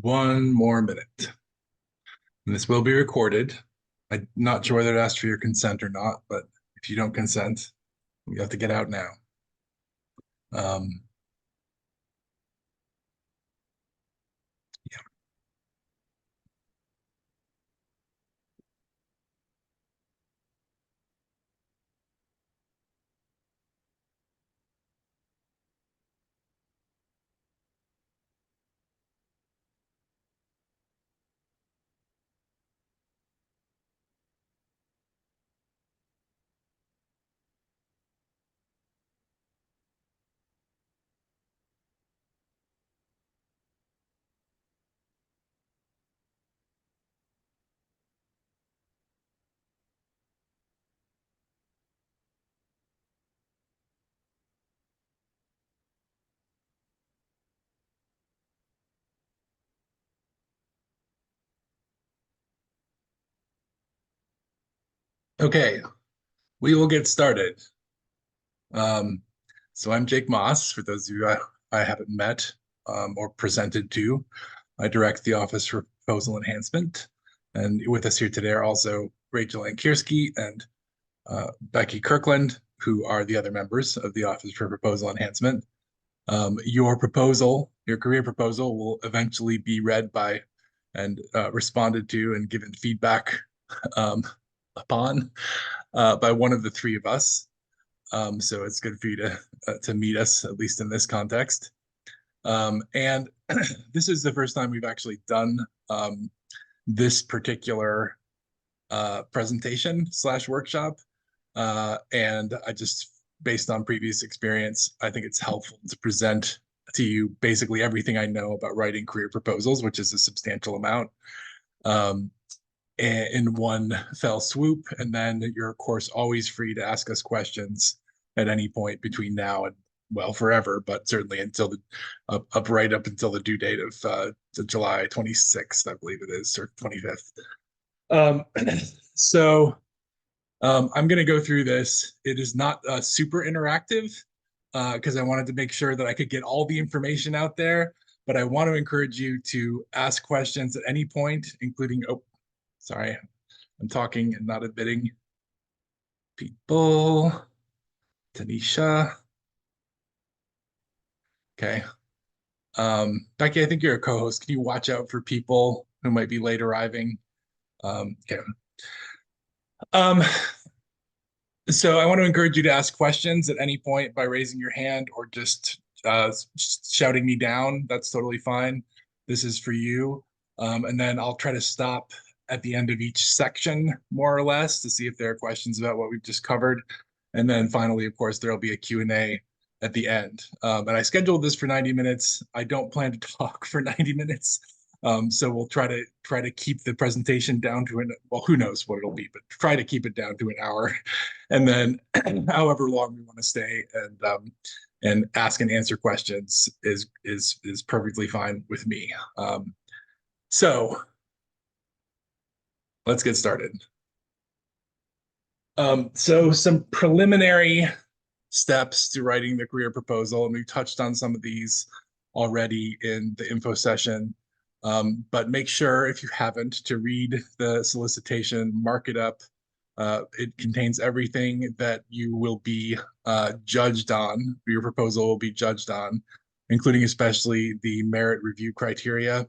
one more minute. And this will be recorded. I'm not sure whether to ask for your consent or not, but if you don't consent, you have to get out now. Um, yeah. Okay, we will get started. Um, so I'm Jake Moss, for those of you I haven't met or presented to. I direct the Office for Proposal Enhancement. And with us here today are also Rachel Ankierski and Becky Kirkland, who are the other members of the Office for Proposal Enhancement. Your proposal, your career proposal, will eventually be read by and responded to and given feedback um, upon by one of the three of us. So it's good for you to meet us, at least in this context. And this is the first time we've actually done this particular presentation slash workshop. And I just, based on previous experience, I think it's helpful to present to you basically everything I know about writing career proposals, which is a substantial amount, in one fell swoop. And then you're, of course, always free to ask us questions at any point between now and, well, forever, but certainly until right up until the due date of the July 26th, I believe it is, or 25th. So I'm going to go through this. It is not super interactive because I wanted to make sure that I could get all the information out there, but I want to encourage you to ask questions at any point, including, oh, sorry, I'm talking and not admitting people. Tanisha. Okay. Becky, I think you're a co-host. Can you watch out for people who might be late arriving? Okay. Um, So I want to encourage you to ask questions at any point by raising your hand or just shouting me down. That's totally fine. This is for you. And then I'll try to stop at the end of each section, more or less, to see if there are questions about what we've just covered. And then finally, of course, there'll be a Q&A at the end. And I scheduled this for 90 minutes. I don't plan to talk for 90 minutes. So we'll try to keep the presentation down to well, who knows what it'll be, but try to keep it down to an hour, and then however long we want to stay and ask and answer questions is perfectly fine with me. So let's get started. So some preliminary steps to writing the career proposal, and we've touched on some of these already in the info session. But make sure, if you haven't, to read the solicitation, mark it up. It contains everything that you will be judged on, your proposal will be judged on, including especially the merit review criteria.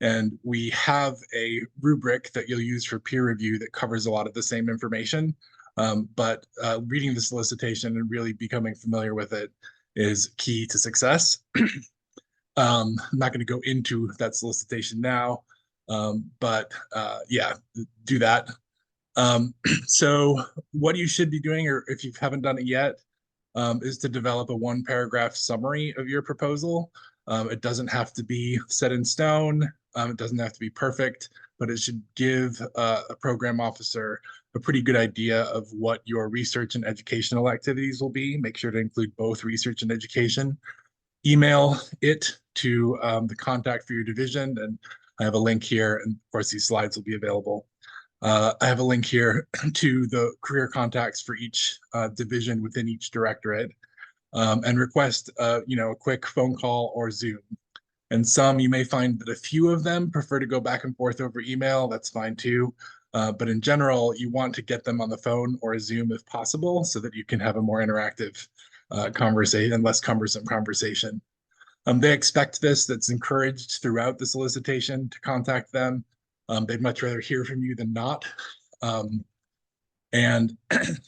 And we have a rubric that you'll use for peer review that covers a lot of the same information. But reading the solicitation and really becoming familiar with it is key to success. I'm not going to go into that solicitation now, but yeah, do that. So what you should be doing, or if you haven't done it yet, is to develop a one-paragraph summary of your proposal. It doesn't have to be set in stone. It doesn't have to be perfect, but it should give a program officer a pretty good idea of what your research and educational activities will be. Make sure to include both research and education. Email it to the contact for your division, and I have a link here, and of course these slides will be available. I have a link here to the career contacts for each division within each directorate, and request a quick phone call or Zoom. And some you may find that a few of them prefer to go back and forth over email. That's fine too. But in general, you want to get them on the phone or a Zoom if possible so that you can have a more interactive conversation and less cumbersome conversation. They expect this. That's encouraged throughout the solicitation to contact them. They'd much rather hear from you than not. And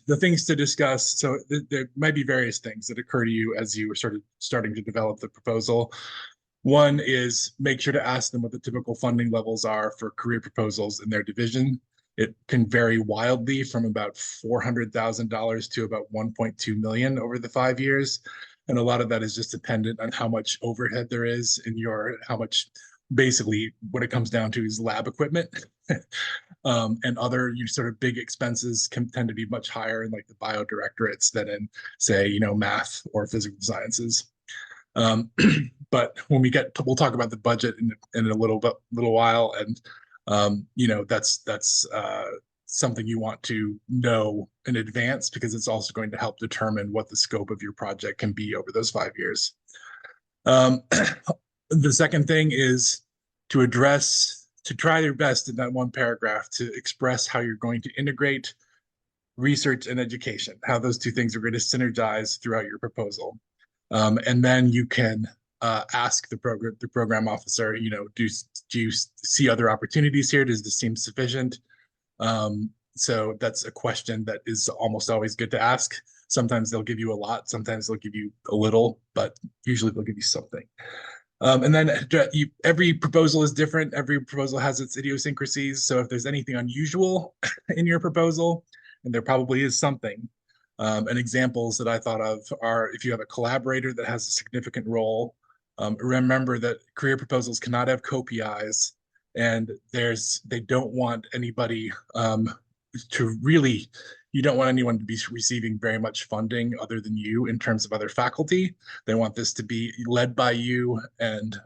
the things to discuss, so there might be various things that occur to you as you were starting to develop the proposal. One is make sure to ask them what the typical funding levels are for career proposals in their division. It can vary wildly from about $400,000 to about 1.2 million over the 5 years. And a lot of that is just dependent on how much overhead there is in how much, basically what it comes down to is lab equipment. And other sort of big expenses can tend to be much higher in like the bio directorates than in, say, math or physical sciences. But when we'll talk about the budget in a little while, and that's something you want to know in advance because it's also going to help determine what the scope of your project can be over those 5 years. The second thing is to try your best in that one paragraph to express how you're going to integrate research and education, how those two things are going to synergize throughout your proposal. And then you can ask the program officer, do you see other opportunities here? Does this seem sufficient? So that's a question that is almost always good to ask. Sometimes they'll give you a lot, sometimes they'll give you a little, but usually they'll give you something. And then every proposal is different. Every proposal has its idiosyncrasies. So if there's anything unusual in your proposal, and there probably is something, and examples that I thought of are if you have a collaborator that has a significant role, remember that career proposals cannot have co-PIs, and they don't want anybody you don't want anyone to be receiving very much funding other than you in terms of other faculty. They want this to be led by you and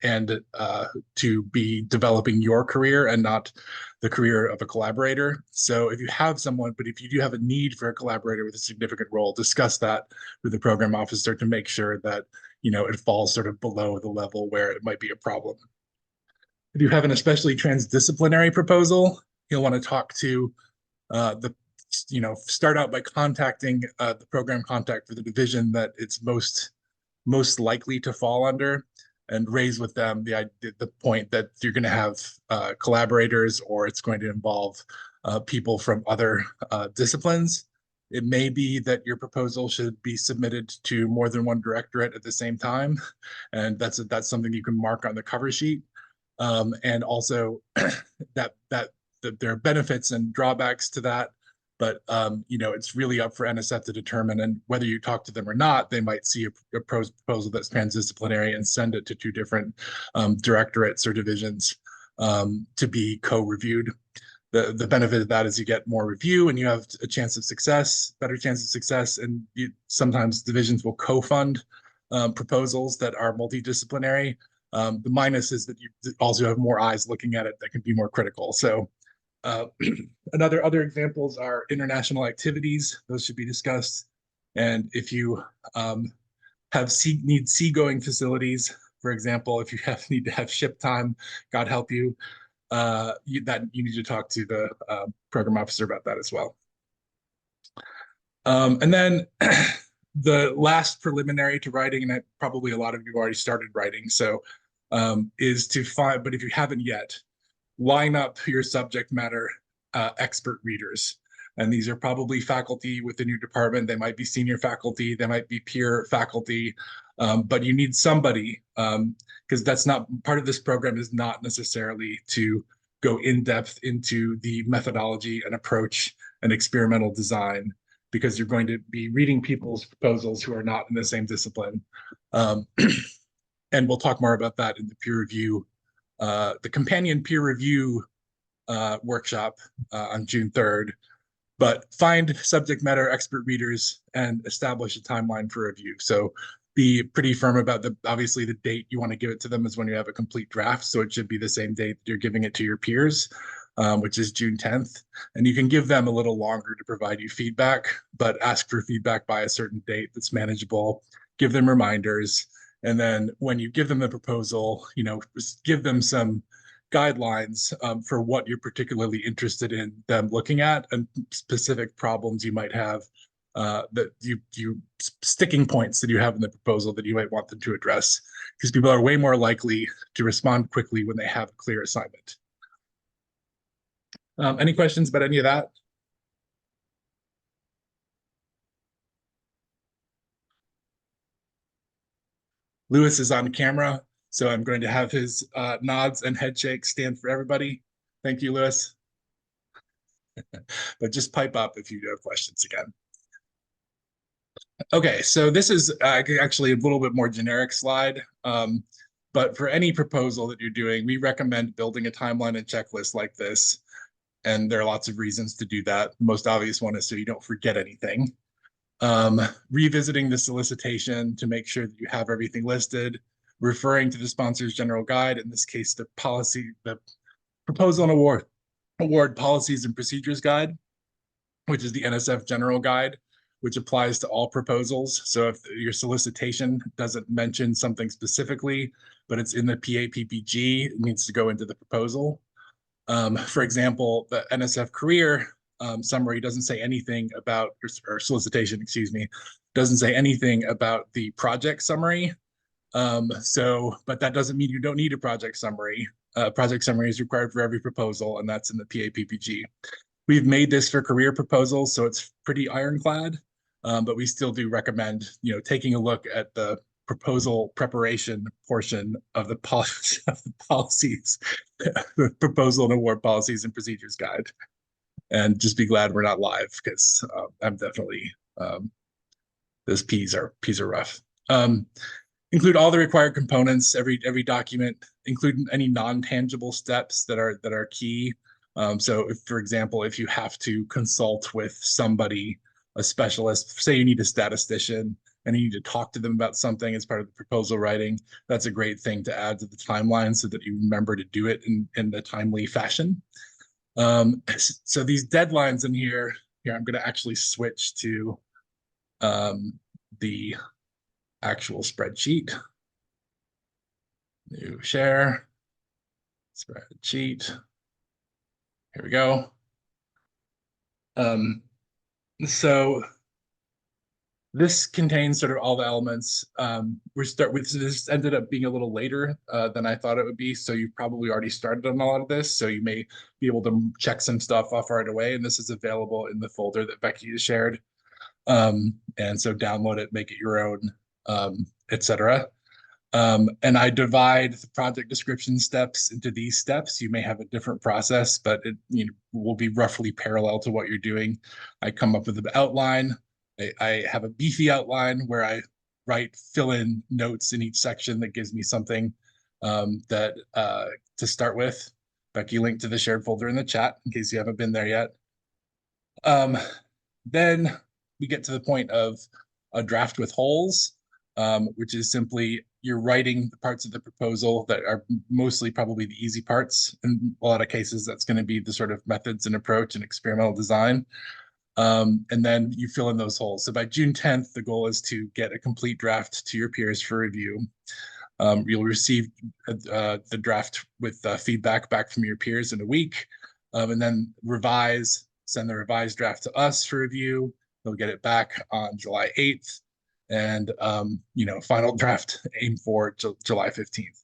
to be developing your career and not the career of a collaborator. So if you have someone, but if you do have a need for a collaborator with a significant role, discuss that with the program officer to make sure that it falls sort of below the level where it might be a problem. If you have an especially transdisciplinary proposal, you'll want to talk to start out by contacting the program contact for the division that it's most likely to fall under, and raise with them the point that you're going to have collaborators, or it's going to involve people from other disciplines. It may be that your proposal should be submitted to more than one directorate at the same time, and that's something you can mark on the cover sheet. And also that there are benefits and drawbacks to that, but it's really up for NSF to determine, and whether you talk to them or not, they might see a proposal that's transdisciplinary and send it to two different directorates or divisions to be co-reviewed. The benefit of that is you get more review and you have a chance of success, better chance of success, and sometimes divisions will co-fund proposals that are multidisciplinary. The minus is that you also have more eyes looking at it that can be more critical. So other examples are international activities. Those should be discussed. And if you need seagoing facilities, for example, if you need to have ship time, God help you, you need to talk to the program officer about that as well. And then the last preliminary to writing, and probably a lot of you already started writing, so is to find, but if you haven't yet, line up your subject matter expert readers. And these are probably faculty within your department. They might be senior faculty, they might be peer faculty, but you need somebody, because that's not part of this program, is not necessarily to go in depth into the methodology and approach and experimental design, because you're going to be reading people's proposals who are not in the same discipline. And we'll talk more about that in the peer review, the companion peer review workshop on June 3rd. But find subject matter expert readers and establish a timeline for review. So be pretty firm about obviously the date you want to give it to them is when you have a complete draft. So it should be the same date you're giving it to your peers, which is June 10th. And you can give them a little longer to provide you feedback, but ask for feedback by a certain date that's manageable. Give them reminders, And then when you give them the proposal, just give them some guidelines for what you're particularly interested in them looking at and specific problems you might have that you sticking points that you have in the proposal that you might want them to address, because people are way more likely to respond quickly when they have a clear assignment. Any questions about any of that? Lewis is on camera, so I'm going to have his nods and head shakes stand for everybody. Thank you, Lewis. But just pipe up if you have questions again. Okay, so this is actually a little bit more generic slide. But for any proposal that you're doing, we recommend building a timeline and checklist like this. And there are lots of reasons to do that. The most obvious one is so you don't forget anything. Revisiting the solicitation to make sure that you have everything listed, referring to the sponsor's general guide, in this case, the proposal and award policies and procedures guide, which is the NSF general guide, which applies to all proposals. So if your solicitation doesn't mention something specifically, but it's in the PAPPG, it needs to go into the proposal. For example, the NSF career summary doesn't say anything about, or solicitation, excuse me, doesn't say anything about the project summary. But that doesn't mean you don't need a project summary. Project summary is required for every proposal, and that's in the PAPPG. We've made this for career proposals, so it's pretty ironclad, but we still do recommend, taking a look at the proposal preparation portion of the policies, the proposal and award policies and procedures guide. And just be glad we're not live, because I'm definitely those P's are rough. Include all the required components, every document, include any non-tangible steps that are key. So if, for example, if you have to consult with somebody, a specialist, say you need a statistician and you need to talk to them about something as part of the proposal writing, that's a great thing to add to the timeline so that you remember to do it in a timely fashion. So these deadlines in here, I'm going to actually switch to the actual spreadsheet. New share, spreadsheet. Here we go. So this contains sort of all the elements. This ended up being a little later than I thought it would be. So you've probably already started on a lot of this. So you may be able to check some stuff off right away. And this is available in the folder that Becky has shared. And so download it, make it your own, etc. And I divide the project description steps into these steps. You may have a different process, but it will be roughly parallel to what you're doing. I come up with an outline. I have a beefy outline where I fill in notes in each section that gives me something to start with. Becky linked to the shared folder in the chat in case you haven't been there yet. Then we get to the point of a draft with holes, which is simply you're writing the parts of the proposal that are mostly probably the easy parts. In a lot of cases, that's going to be the sort of methods and approach and experimental design. And then you fill in those holes. So by June 10th, the goal is to get a complete draft to your peers for review. You'll receive the draft with feedback back from your peers in a week, and then send the revised draft to us for review. They'll get it back on July 8th. And, final draft aim for July 15th.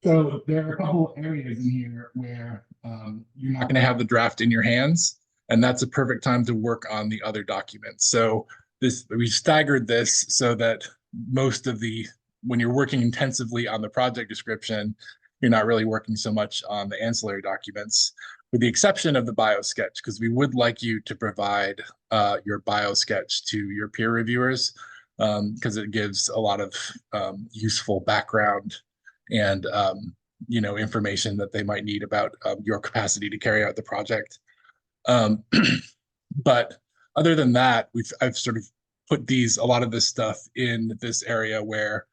So there are a couple areas in here where you're not going to have the draft in your hands, and that's a perfect time to work on the other documents. So we staggered this so that when you're working intensively on the project description, you're not really working so much on the ancillary documents, with the exception of the biosketch, because we would like you to provide your biosketch to your peer reviewers, because it gives a lot of useful background and information that they might need about your capacity to carry out the project. But other than that, I've sort of put a lot of this stuff in this area where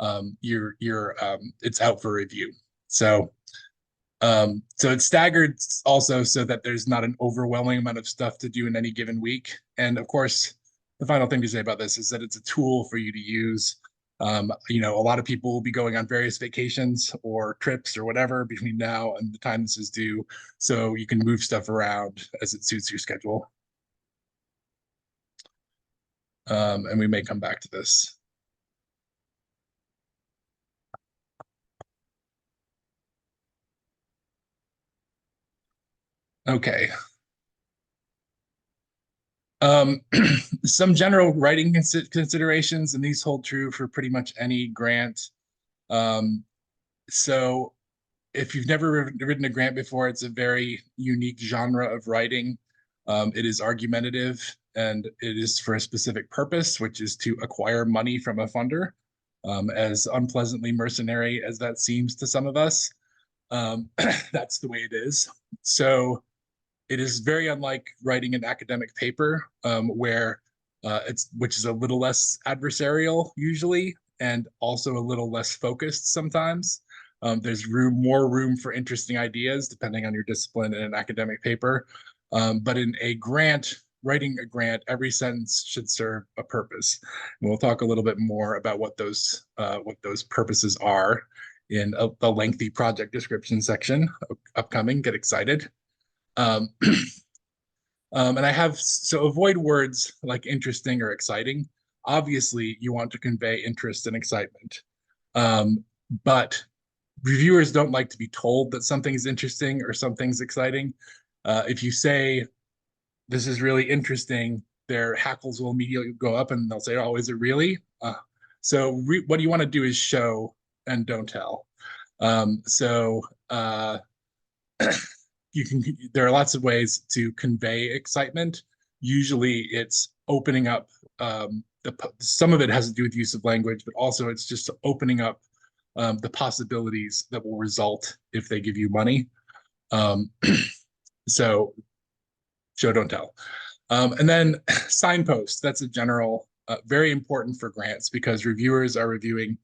it's out for review. So it's staggered also so that there's not an overwhelming amount of stuff to do in any given week. And of course, the final thing to say about this is that it's a tool for you to use. A lot of people will be going on various vacations or trips or whatever between now and the time this is due. So you can move stuff around as it suits your schedule. And we may come back to this. Okay. Some general writing considerations, and these hold true for pretty much any grant. So if you've never written a grant before, it's a very unique genre of writing. It is argumentative, and it is for a specific purpose, which is to acquire money from a funder. As unpleasantly mercenary as that seems to some of us, that's the way it is. So it is very unlike writing an academic paper, where which is a little less adversarial usually, and also a little less focused sometimes. There's more room for interesting ideas depending on your discipline in an academic paper. But in a grant, writing a grant, every sentence should serve a purpose. And we'll talk a little bit more about what those purposes are in the lengthy project description section upcoming. Get excited. Um, and I have, so avoid words like interesting or exciting. Obviously, you want to convey interest and excitement. But reviewers don't like to be told that something's interesting or something's exciting. If you say, this is really interesting, their hackles will immediately go up and they'll say, oh, is it really? So what you want to do is show and don't tell. There are lots of ways to convey excitement. Usually it's opening up, some of it has to do with use of language, but also it's just opening up the possibilities that will result if they give you money. So show, don't tell. And then signpost, that's a general, very important for grants because reviewers are reviewing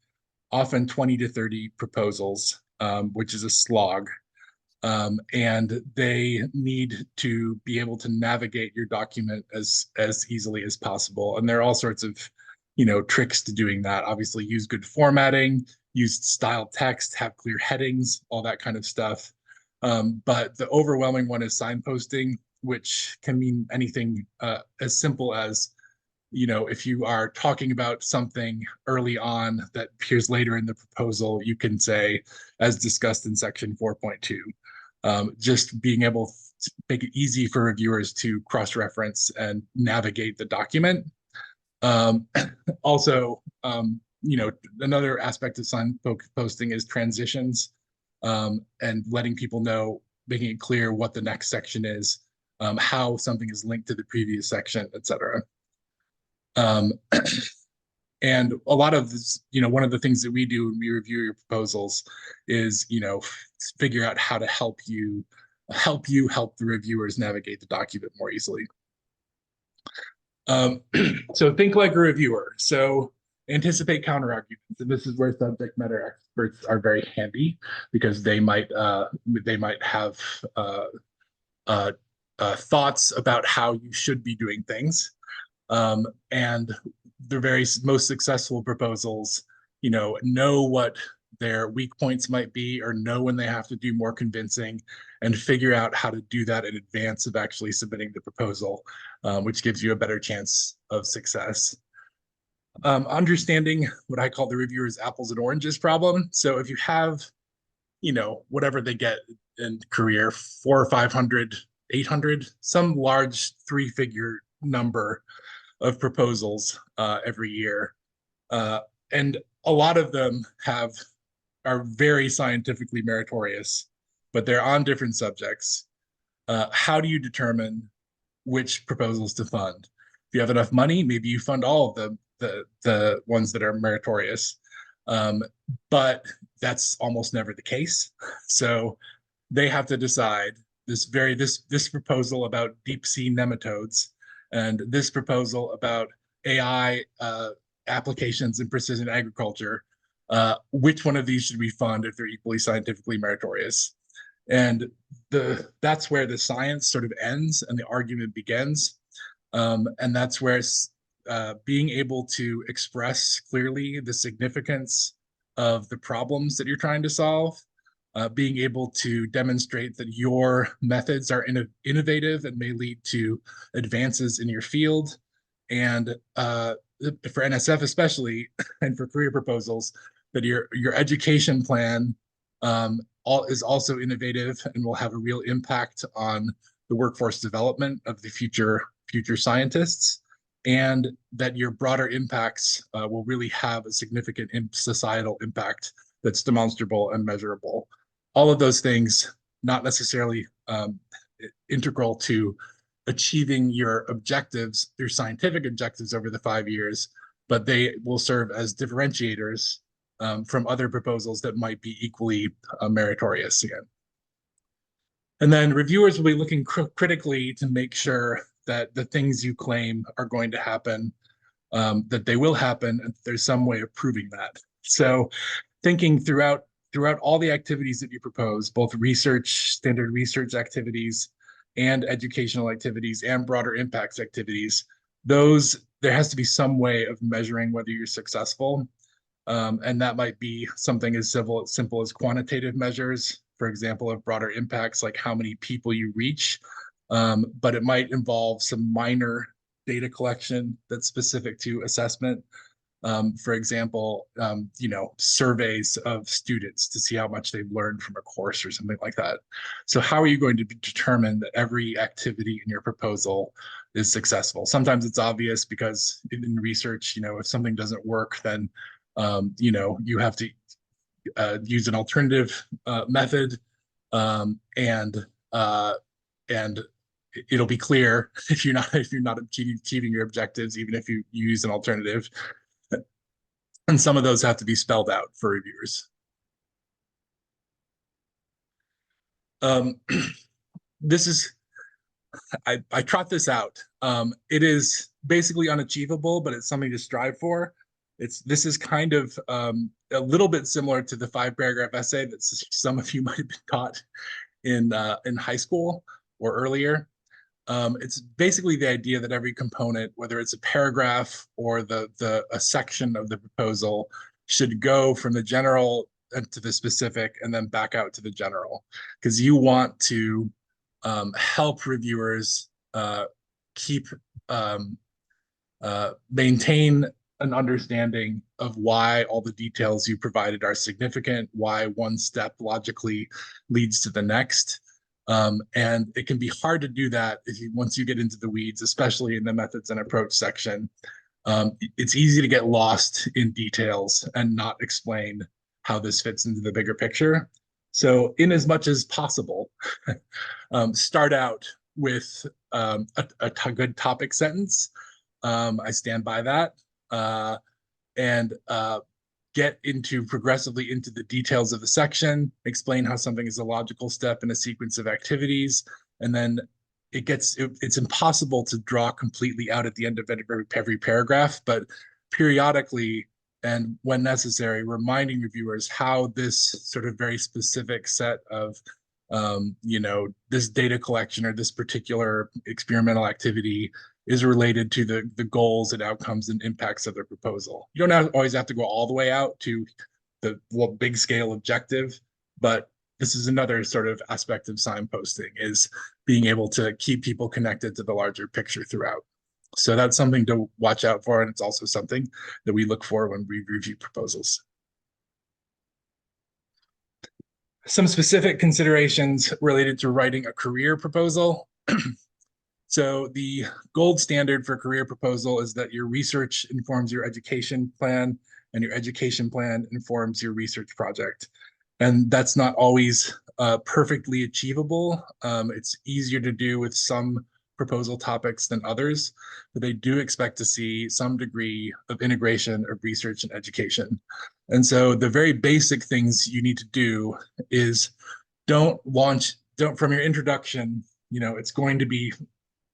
often 20 to 30 proposals, which is a slog. And they need to be able to navigate your document as easily as possible. And there are all sorts of, tricks to doing that. Obviously, use good formatting, use styled text, have clear headings, all that kind of stuff. But the overwhelming one is signposting, which can mean anything as simple as, if you are talking about something early on that appears later in the proposal, you can say, as discussed in section 4.2. Just being able to make it easy for reviewers to cross-reference and navigate the document. Also, another aspect of signposting is transitions, and letting people know, making it clear what the next section is, how something is linked to the previous section, etc. And a lot of this, one of the things that we do when we review your proposals is, figure out how to help help the reviewers navigate the document more easily. So think like a reviewer. So anticipate counter arguments, and this is where subject matter experts are very handy because they might have thoughts about how you should be doing things, and the very most successful proposals, know what their weak points might be or know when they have to do more convincing and figure out how to do that in advance of actually submitting the proposal, which gives you a better chance of success. Understanding what I call the reviewer's apples and oranges problem. So if you have, whatever they get in career, 400 or 500, 800, some large three-figure number of proposals every year. And a lot of them are very scientifically meritorious, but they're on different subjects. How do you determine which proposals to fund? If you have enough money, maybe you fund all of the ones that are meritorious. But that's almost never the case. So they have to decide this proposal about deep sea nematodes and this proposal about AI applications in precision agriculture. Which one of these should we fund if they're equally scientifically meritorious? And that's where the science sort of ends and the argument begins. And that's where being able to express clearly the significance of the problems that you're trying to solve, being able to demonstrate that your methods are innovative and may lead to advances in your field. And for NSF especially, and for career proposals, that your education plan is also innovative and will have a real impact on the workforce development of the future scientists, and that your broader impacts will really have a significant societal impact that's demonstrable and measurable. All of those things, not necessarily integral to achieving your objectives, your scientific objectives over the 5 years, but they will serve as differentiators from other proposals that might be equally meritorious again. And then reviewers will be looking critically to make sure that the things you claim are going to happen, that they will happen, and there's some way of proving that. So thinking throughout all the activities that you propose, both research, standard research activities, and educational activities, and broader impacts activities, there has to be some way of measuring whether you're successful. And that might be something as simple as quantitative measures, for example, of broader impacts, like how many people you reach. But it might involve some minor data collection that's specific to assessment. For example, surveys of students to see how much they've learned from a course or something like that. So how are you going to determine that every activity in your proposal is successful? Sometimes it's obvious because in research, if something doesn't work, then you have to use an alternative method, and it'll be clear if you're not achieving your objectives, even if you use an alternative. And some of those have to be spelled out for reviewers. I trot this out. It is basically unachievable, but it's something to strive for. This is kind of a little bit similar to the 5-paragraph essay that some of you might have been taught in high school or earlier. It's basically the idea that every component, whether it's a paragraph or a section of the proposal, should go from the general to the specific and then back out to the general, because you want to help reviewers maintain an understanding of why all the details you provided are significant, why one step logically leads to the next. And it can be hard to do that once you get into the weeds, especially in the methods and approach section. It's easy to get lost in details and not explain how this fits into the bigger picture. So in as much as possible, start out with a good topic sentence. I stand by that. And get progressively into the details of the section, explain how something is a logical step in a sequence of activities, and then it's impossible to draw completely out at the end of every paragraph, but periodically and when necessary, reminding reviewers how this sort of very specific set of this data collection or this particular experimental activity is related to the goals and outcomes and impacts of the proposal. You don't always have to go all the way out to the big scale objective, but this is another sort of aspect of signposting, is being able to keep people connected to the larger picture throughout. So that's something to watch out for, and it's also something that we look for when we review proposals. Some specific considerations related to writing a career proposal. So the gold standard for career proposal is that your research informs your education plan, and your education plan informs your research project. And that's not always perfectly achievable. It's easier to do with some proposal topics than others, but they do expect to see some degree of integration of research and education. And so the very basic things you need to do is don't from your introduction, it's going to be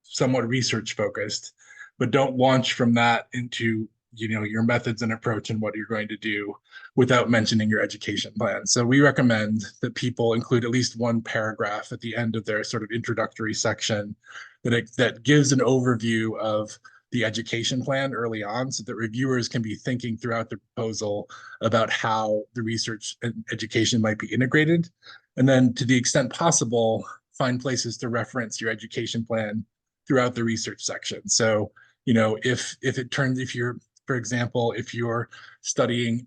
somewhat research focused, but don't launch from that into your methods and approach and what you're going to do without mentioning your education plan. So we recommend that people include at least one paragraph at the end of their sort of introductory section that gives an overview of the education plan early on so that reviewers can be thinking throughout the proposal about how the research and education might be integrated. And then to the extent possible, find places to reference your education plan throughout the research section. So, if you're, for example, if you're studying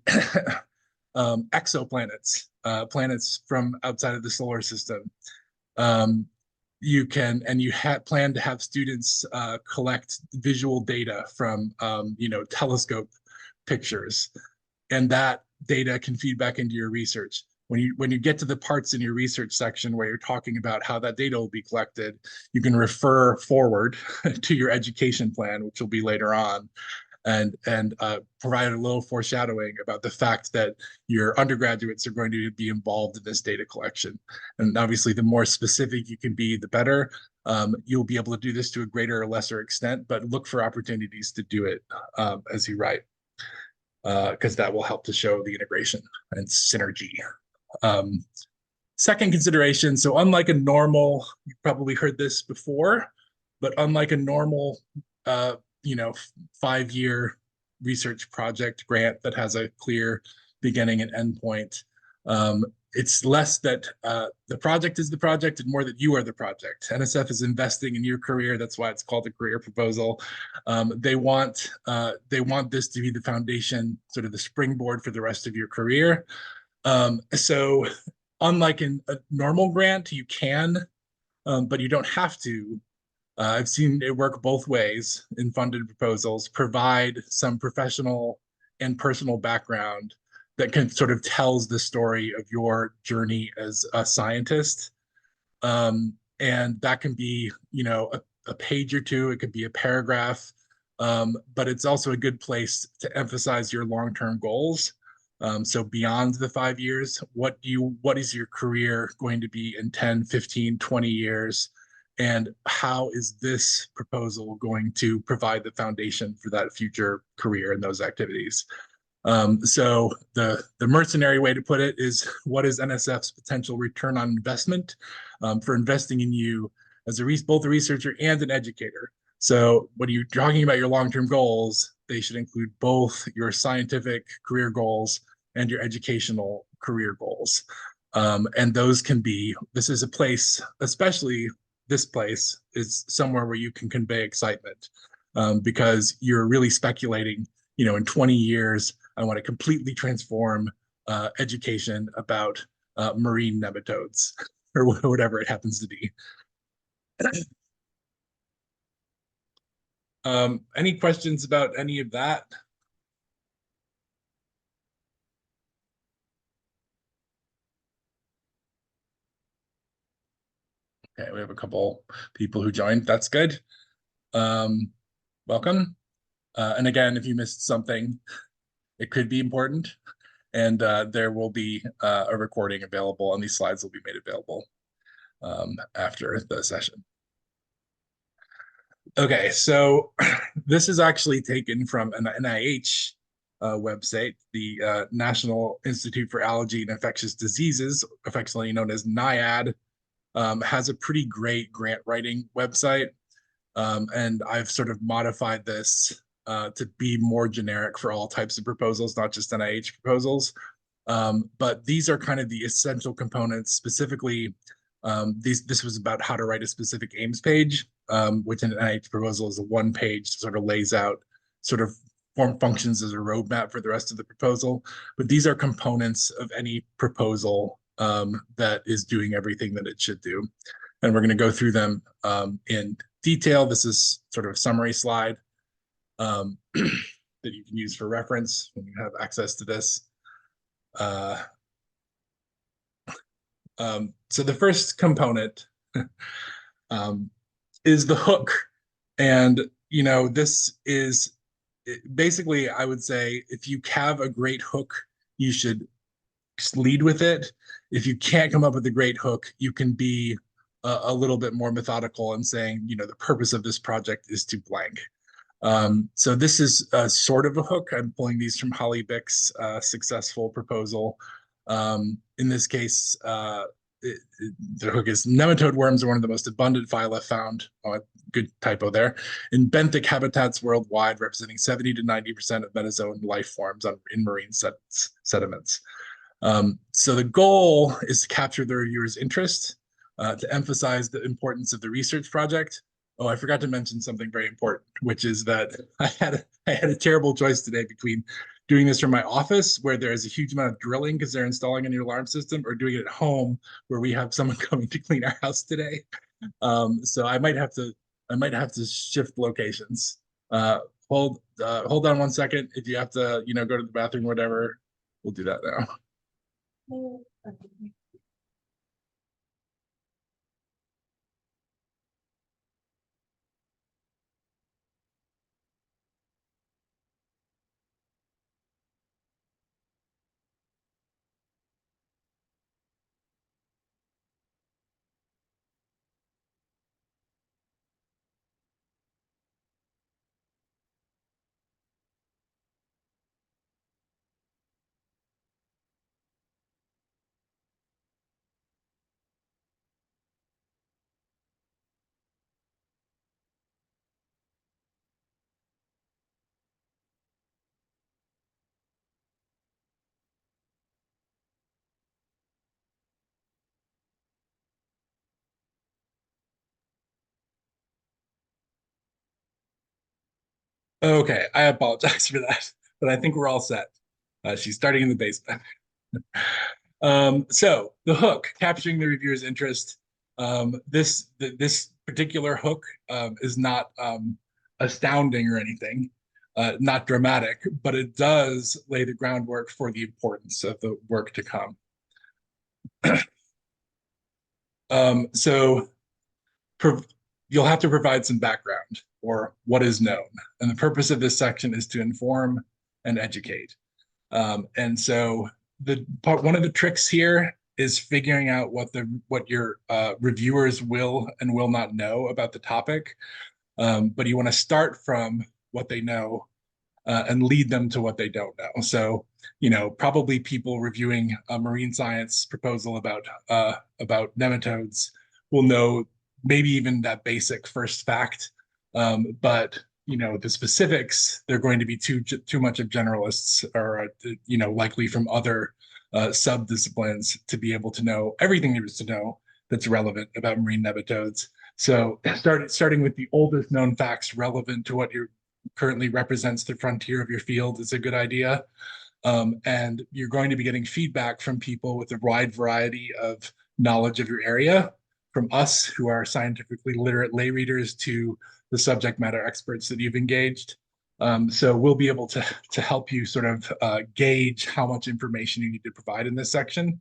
exoplanets, planets from outside of the solar system, um, you can, and you plan to have students collect visual data from telescope pictures, and that data can feed back into your research. When you get to the parts in your research section where you're talking about how that data will be collected, you can refer forward to your education plan, which will be later on, and provide a little foreshadowing about the fact that your undergraduates are going to be involved in this data collection. And obviously, the more specific you can be, the better. You'll be able to do this to a greater or lesser extent, but look for opportunities to do it as you write, because that will help to show the integration and synergy. Second consideration, so unlike a normal, you've probably heard this before, but unlike a normal, 5-year research project grant that has a clear beginning and end point, it's less that the project is the project and more that you are the project. NSF is investing in your career. That's why it's called a career proposal. They want this to be the foundation, sort of the springboard for the rest of your career. So unlike in a normal grant, you can, but you don't have to. I've seen it work both ways in funded proposals, provide some professional and personal background that can sort of tells the story of your journey as a scientist. And that can be, a page or two, it could be a paragraph, but it's also a good place to emphasize your long-term goals. So beyond the 5 years, what is your career going to be in 10, 15, 20 years? And how is this proposal going to provide the foundation for that future career and those activities? So the mercenary way to put it is, what is NSF's potential return on investment for investing in you as both a researcher and an educator? So when you're talking about your long-term goals, they should include both your scientific career goals and your educational career goals. And those can be, this is a place, especially this place is somewhere where you can convey excitement, because you're really speculating, in 20 years, I want to completely transform education about marine nematodes or whatever it happens to be. Any questions about any of that? Okay, we have a couple people who joined. That's good. Welcome. And again, if you missed something, it could be important. And there will be a recording available, and these slides will be made available after the session. Okay, so this is actually taken from an NIH website, the National Institute for Allergy and Infectious Diseases, affectionately known as NIAID, has a pretty great grant writing website. And I've sort of modified this to be more generic for all types of proposals, not just NIH proposals. But these are kind of the essential components. Specifically, this was about how to write a specific aims page, which in an NIH proposal is a one-page, sort of lays out sort of functions as a roadmap for the rest of the proposal. But these are components of any proposal that is doing everything that it should do. And we're going to go through them in detail. This is sort of a summary slide that you can use for reference when you have access to this. So the first component is the hook. And, this is basically, I would say, if you have a great hook, you should lead with it. If you can't come up with a great hook, you can be a little bit more methodical in saying, the purpose of this project is to blank. So this is sort of a hook. I'm pulling these from Holly Bick's successful proposal. In this case, the hook is nematode worms are one of the most abundant phyla found good typo there, in benthic habitats worldwide, representing 70 to 90% of metazoan life forms in marine sediments. So the goal is to capture the reviewer's interest, to emphasize the importance of the research project. Oh, I forgot to mention something very important, which is that I had a terrible choice today between doing this from my office, where there is a huge amount of drilling because they're installing a new alarm system, or doing it at home, where we have someone coming to clean our house today. So I might have to shift locations. Uh, hold on 1 second. If you have to, go to the bathroom, or whatever, we'll do that now. Okay, I apologize for that, but I think we're all set. She's starting in the basement. So the hook, capturing the reviewer's interest. This particular hook is not astounding or anything, not dramatic, but it does lay the groundwork for the importance of the work to come. So you'll have to provide some background or what is known. And the purpose of this section is to inform and educate. And so one of the tricks here is figuring out what your reviewers will and will not know about the topic. But you want to start from what they know and lead them to what they don't know. So, probably people reviewing a marine science proposal about nematodes will know maybe even that basic first fact. But the specifics, they're going to be too much of generalists, or likely from other subdisciplines, to be able to know everything there is to know that's relevant about marine nematodes. So starting with the oldest known facts relevant to what currently represents the frontier of your field is a good idea. And you're going to be getting feedback from people with a wide variety of knowledge of your area, from us who are scientifically literate lay readers to the subject matter experts that you've engaged. So we'll be able to help you sort of gauge how much information you need to provide in this section.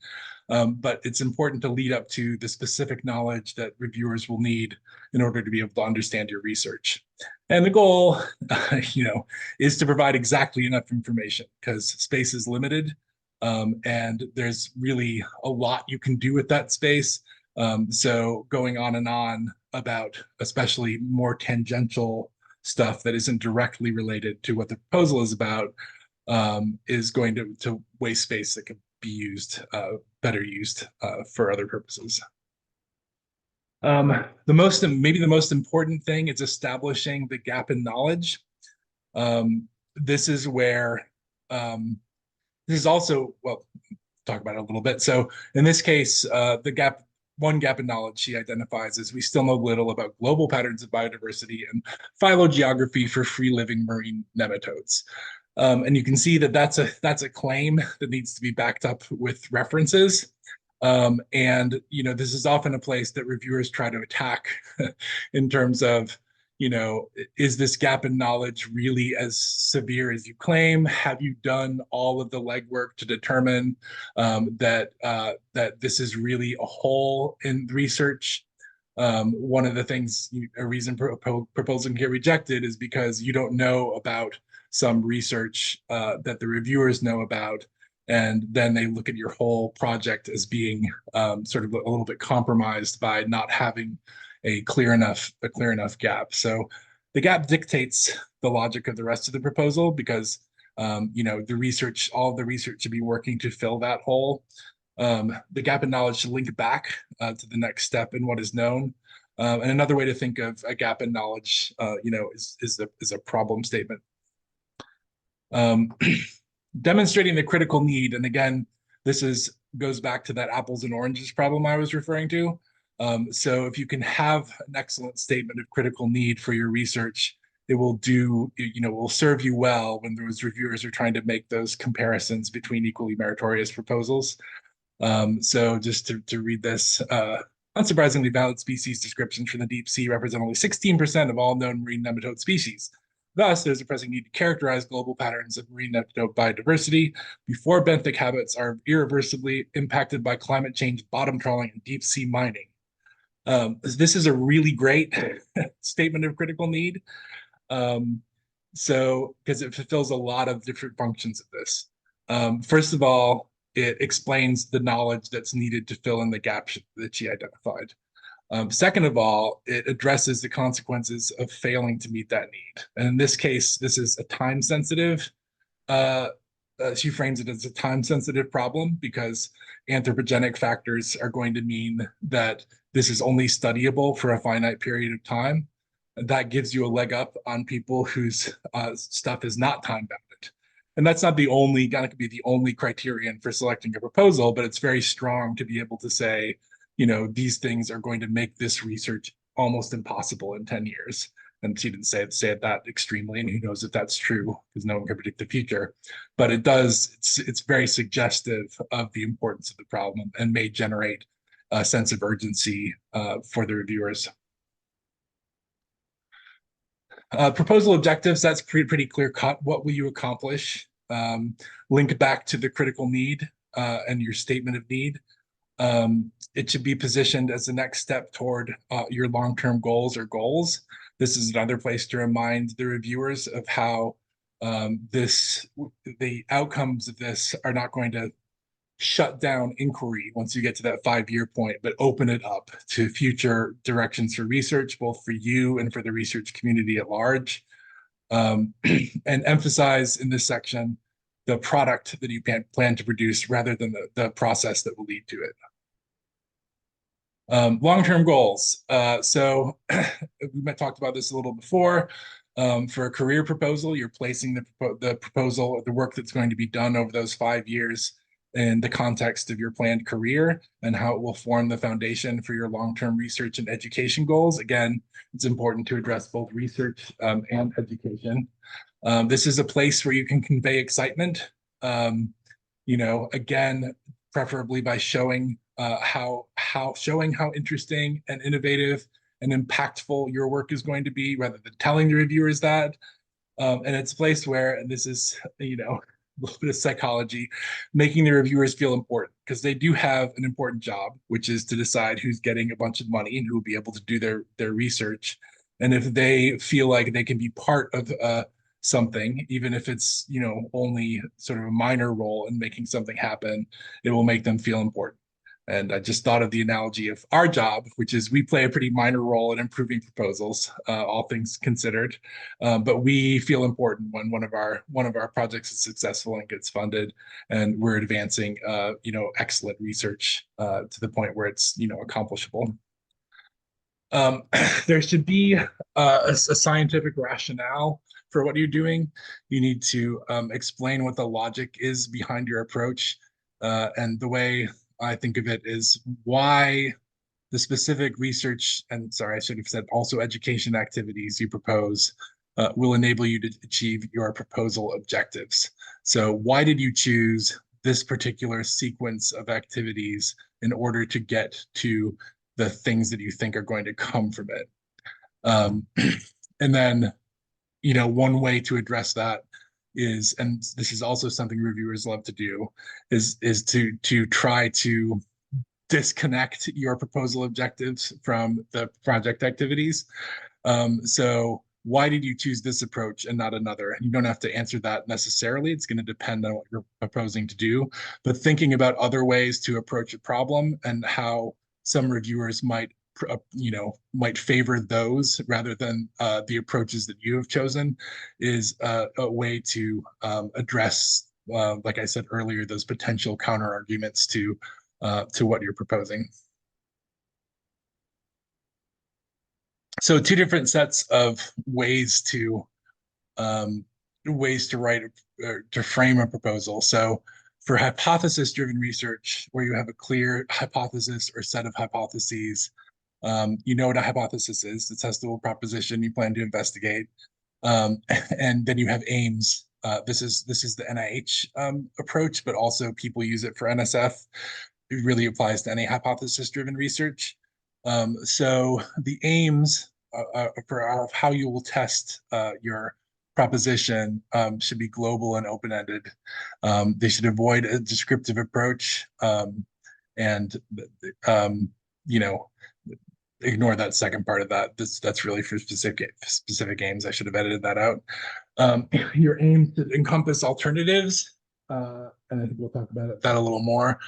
But it's important to lead up to the specific knowledge that reviewers will need in order to be able to understand your research. And the goal, is to provide exactly enough information, because space is limited, and there's really a lot you can do with that space. So going on and on about especially more tangential stuff that isn't directly related to what the proposal is about is going to waste space that could be used, better used for other purposes. Maybe the most important thing is establishing the gap in knowledge. This is where this is also, well, talk about it a little bit. So in this case, one gap in knowledge she identifies is we still know little about global patterns of biodiversity and phylogeography for free-living marine nematodes. And you can see that that's a claim that needs to be backed up with references. And this is often a place that reviewers try to attack in terms of, is this gap in knowledge really as severe as you claim? Have you done all of the legwork to determine that this is really a hole in research? One of the things, a reason proposal can get rejected is because you don't know about some research that the reviewers know about, and then they look at your whole project as being sort of a little bit compromised by not having a clear enough gap. So the gap dictates the logic of the rest of the proposal, because all the research should be working to fill that hole. The gap in knowledge should link back to the next step in what is known. And another way to think of a gap in knowledge, is a problem statement. Um, demonstrating the critical need, and again, this is goes back to that apples and oranges problem I was referring to. So if you can have an excellent statement of critical need for your research, it will will serve you well when those reviewers are trying to make those comparisons between equally meritorious proposals. So just to read this, unsurprisingly, valid species descriptions from the deep sea represent only 16% of all known marine nematode species. Thus, there's a pressing need to characterize global patterns of marine nematode biodiversity before benthic habits are irreversibly impacted by climate change, bottom trawling, and deep sea mining. This is a really great statement of critical need. Um, because it fulfills a lot of different functions of this. First of all, it explains the knowledge that's needed to fill in the gaps that she identified. Second of all, it addresses the consequences of failing to meet that need. And in this case, this is a time sensitive. She frames it as a time sensitive problem because anthropogenic factors are going to mean that this is only studyable for a finite period of time. That gives you a leg up on people whose stuff is not time bounded. And that's not going to be the only criterion for selecting a proposal, but it's very strong to be able to say, these things are going to make this research almost impossible in 10 years. And she didn't say it that extremely, and who knows if that's true because no one can predict the future. But it's very suggestive of the importance of the problem and may generate a sense of urgency for the reviewers. Proposal objectives, that's pretty clear cut. What will you accomplish? Link back to the critical need and your statement of need. It should be positioned as the next step toward your long-term goals or goals. This is another place to remind the reviewers of how the outcomes of this are not going to shut down inquiry once you get to that 5-year point, but open it up to future directions for research, both for you and for the research community at large. And emphasize in this section the product that you plan to produce rather than the process that will lead to it. Long-term goals. So we talked about this a little before. For a career proposal, you're placing the proposal, the work that's going to be done over those 5 years in the context of your planned career and how it will form the foundation for your long-term research and education goals. Again, it's important to address both research and education. This is a place where you can convey excitement. Again, preferably by showing how interesting and innovative and impactful your work is going to be, rather than telling the reviewers that. And it's a place where, and this is a little bit of psychology, making the reviewers feel important, because they do have an important job, which is to decide who's getting a bunch of money and who will be able to do their research. And if they feel like they can be part of something, even if it's only sort of a minor role in making something happen, it will make them feel important. And I just thought of the analogy of our job, which is we play a pretty minor role in improving proposals, all things considered. But we feel important when one of our projects is successful and gets funded, and we're advancing, excellent research to the point where it's accomplishable. There should be a scientific rationale for what you're doing. You need to explain what the logic is behind your approach, and the way I think of it is why the specific research, and sorry, I should have said also education activities you propose will enable you to achieve your proposal objectives. So why did you choose this particular sequence of activities in order to get to the things that you think are going to come from it? And then, one way to address that is, and this is also something reviewers love to do, is to try to disconnect your proposal objectives from the project activities. So why did you choose this approach and not another? You don't have to answer that necessarily. It's going to depend on what you're proposing to do, but thinking about other ways to approach a problem and how some reviewers might favor those rather than the approaches that you have chosen is a way to address, like I said earlier, those potential counter arguments to what you're proposing. So two different sets of um, ways to write or to frame a proposal. So for hypothesis-driven research, where you have a clear hypothesis or set of hypotheses, you know what a hypothesis is. It's a testable proposition you plan to investigate. And then you have aims. This is the NIH approach, but also people use it for NSF. It really applies to any hypothesis-driven research. So the aims for how you will test your proposition should be global and open-ended. They should avoid a descriptive approach and you know, ignore that second part of that. That's really for specific aims. I should have edited that out. Your aim to encompass alternatives, and I think we'll talk about that a little more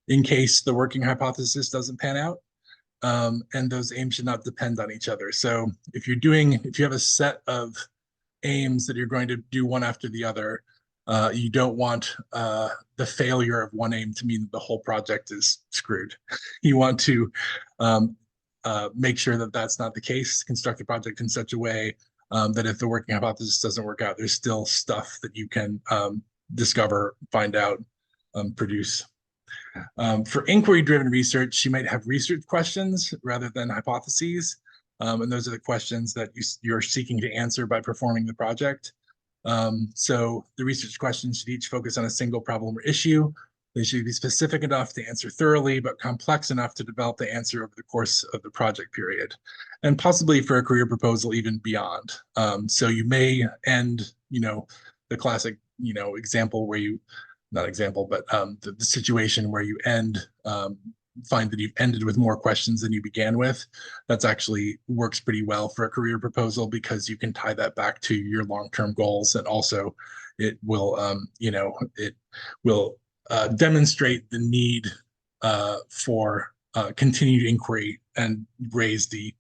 in case the working hypothesis doesn't pan out. And those aims should not depend on each other. So if you have a set of aims that you're going to do one after the other, you don't want the failure of one aim to mean that the whole project is screwed. You want to make sure that that's not the case. Construct the project in such a way that if the working hypothesis doesn't work out, there's still stuff that you can discover, find out, produce. For inquiry-driven research, you might have research questions rather than hypotheses. And those are the questions that you're seeking to answer by performing the project. So the research questions should each focus on a single problem or issue. They should be specific enough to answer thoroughly, but complex enough to develop the answer over the course of the project period, and possibly for a career proposal even beyond. So you may end, the classic, example where you, not example, but the situation where you find that you've ended with more questions than you began with. That's actually works pretty well for a career proposal because you can tie that back to your long-term goals, and also it will, it will demonstrate the need for continued inquiry and raise the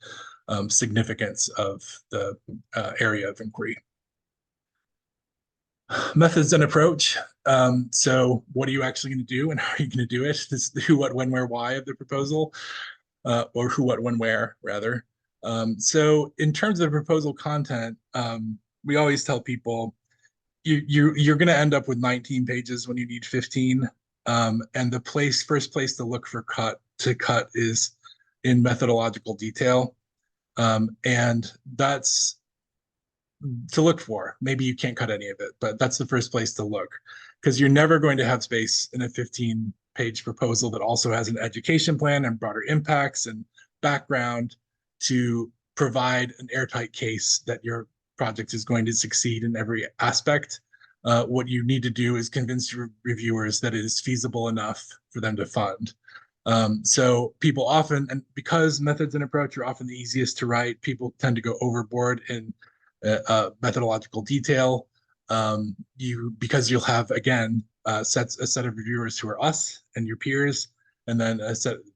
significance of the area of inquiry. Methods and approach. So what are you actually going to do and how are you going to do it? This is the who, what, when, where, why of the proposal, or who, what, when, where, rather. So in terms of proposal content, we always tell people you're going to end up with 19 pages when you need 15. And the first place to look for cut is in methodological detail. And that's to look for. Maybe you can't cut any of it, but that's the first place to look, because you're never going to have space in a 15-page proposal that also has an education plan and broader impacts and background to provide an airtight case that your project is going to succeed in every aspect. What you need to do is convince your reviewers that it is feasible enough for them to fund. So people often, and because methods and approach are often the easiest to write, people tend to go overboard in methodological detail. Because you'll have, again, a set of reviewers who are us and your peers, and then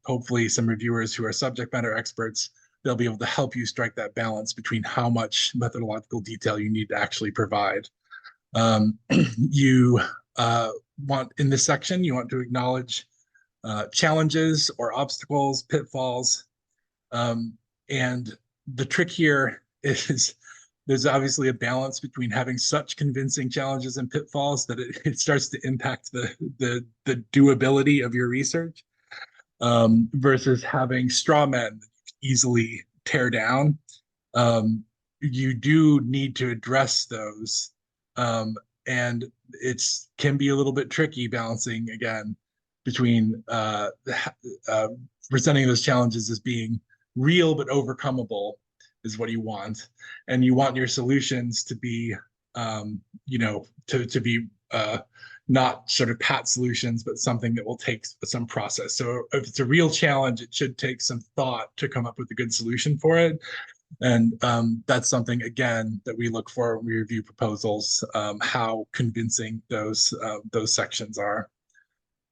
hopefully some reviewers who are subject matter experts. They'll be able to help you strike that balance between how much methodological detail you need to actually provide. You want, in this section, you want to acknowledge challenges or obstacles, pitfalls. And the trick here is there's obviously a balance between having such convincing challenges and pitfalls that it starts to impact the doability of your research, versus having straw men that you easily tear down. You do need to address those, and it's can be a little bit tricky balancing, again, between presenting those challenges as being real but overcomable is what you want, and you want your solutions to be to be not sort of pat solutions, but something that will take some process. So if it's a real challenge, it should take some thought to come up with a good solution for it. And that's something, again, that we look for when we review proposals, how convincing those sections are.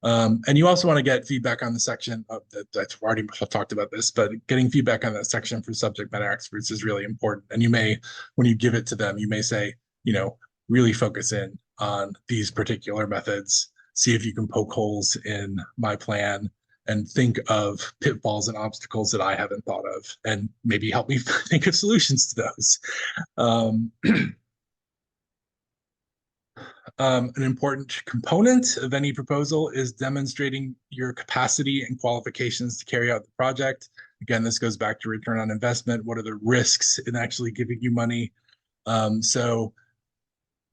And you also want to get feedback on the section of that's already talked about this, but getting feedback on that section for subject matter experts is really important. And you may, when you give it to them, you may say, really focus in on these particular methods, see if you can poke holes in my plan, and think of pitfalls and obstacles that I haven't thought of, and maybe help me think of solutions to those. Um, an important component of any proposal is demonstrating your capacity and qualifications to carry out the project. Again, this goes back to return on investment. What are the risks in actually giving you money? So,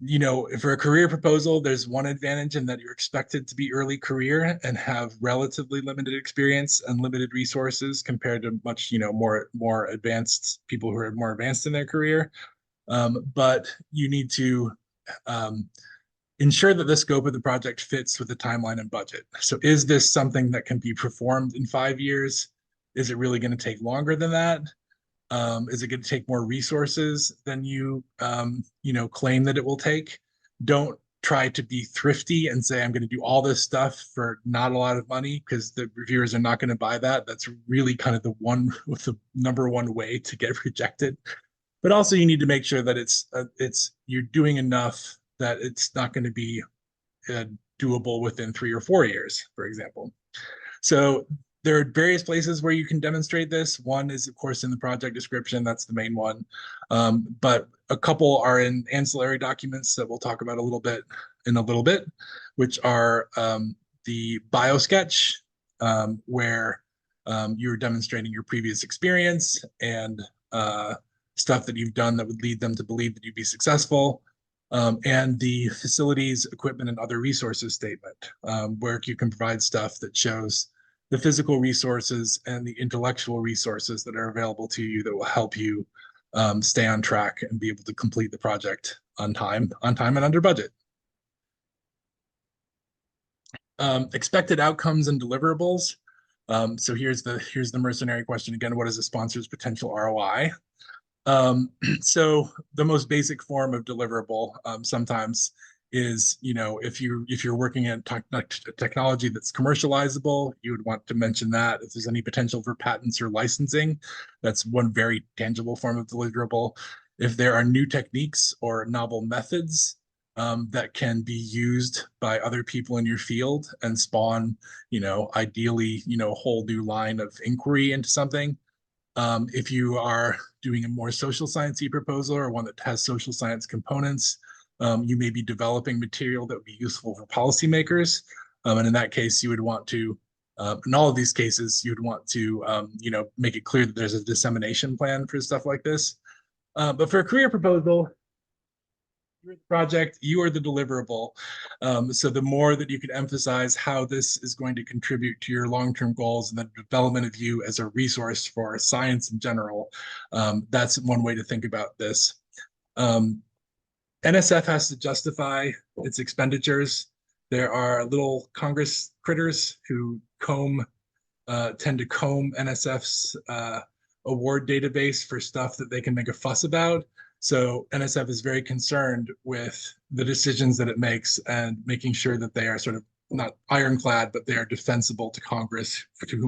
you know, for a career proposal, there's one advantage in that you're expected to be early career and have relatively limited experience and limited resources compared to much, you know, more advanced people who are more advanced in their career. But you need to ensure that the scope of the project fits with the timeline and budget. So is this something that can be performed in 5 years? Is it really going to take longer than that? Is it going to take more resources than you know, claim that it will take? Don't try to be thrifty and say, I'm going to do all this stuff for not a lot of money, because the reviewers are not going to buy that. That's really kind of the number one way to get rejected. But also you need to make sure that it's you're doing enough that it's not going to be uh, doable within 3 or 4 years, for example. So there are various places where you can demonstrate this. One is, of course, in the project description. That's the main one. But a couple are in ancillary documents that we'll talk about in a little bit, which are the biosketch, where you're demonstrating your previous experience and stuff that you've done that would lead them to believe that you'd be successful. And the facilities, equipment, and other resources statement, where you can provide stuff that shows the physical resources and the intellectual resources that are available to you that will help you stay on track and be able to complete the project on time and under budget. Expected outcomes and deliverables. So here's the mercenary question again. What is a sponsor's potential ROI? So the most basic form of deliverable sometimes is, you know, if you're working in technology that's commercializable, you would want to mention that. If there's any potential for patents or licensing, that's one very tangible form of deliverable. If there are new techniques or novel methods that can be used by other people in your field and spawn, you know, ideally, you know, a whole new line of inquiry into something. If you are doing a more social sciencey proposal or one that has social science components, you may be developing material that would be useful for policymakers. And in that case, you would want to, in all of these cases, you'd want to, you know, make it clear that there's a dissemination plan for stuff like this. But for a career proposal, you're the project, you are the deliverable. So the more that you can emphasize how this is going to contribute to your long-term goals and the development of you as a resource for science in general, that's one way to think about this. NSF has to justify its expenditures. There are little Congress critters who tend to comb NSF's award database for stuff that they can make a fuss about. So NSF is very concerned with the decisions that it makes and making sure that they are sort of not ironclad, but they are defensible to Congress, you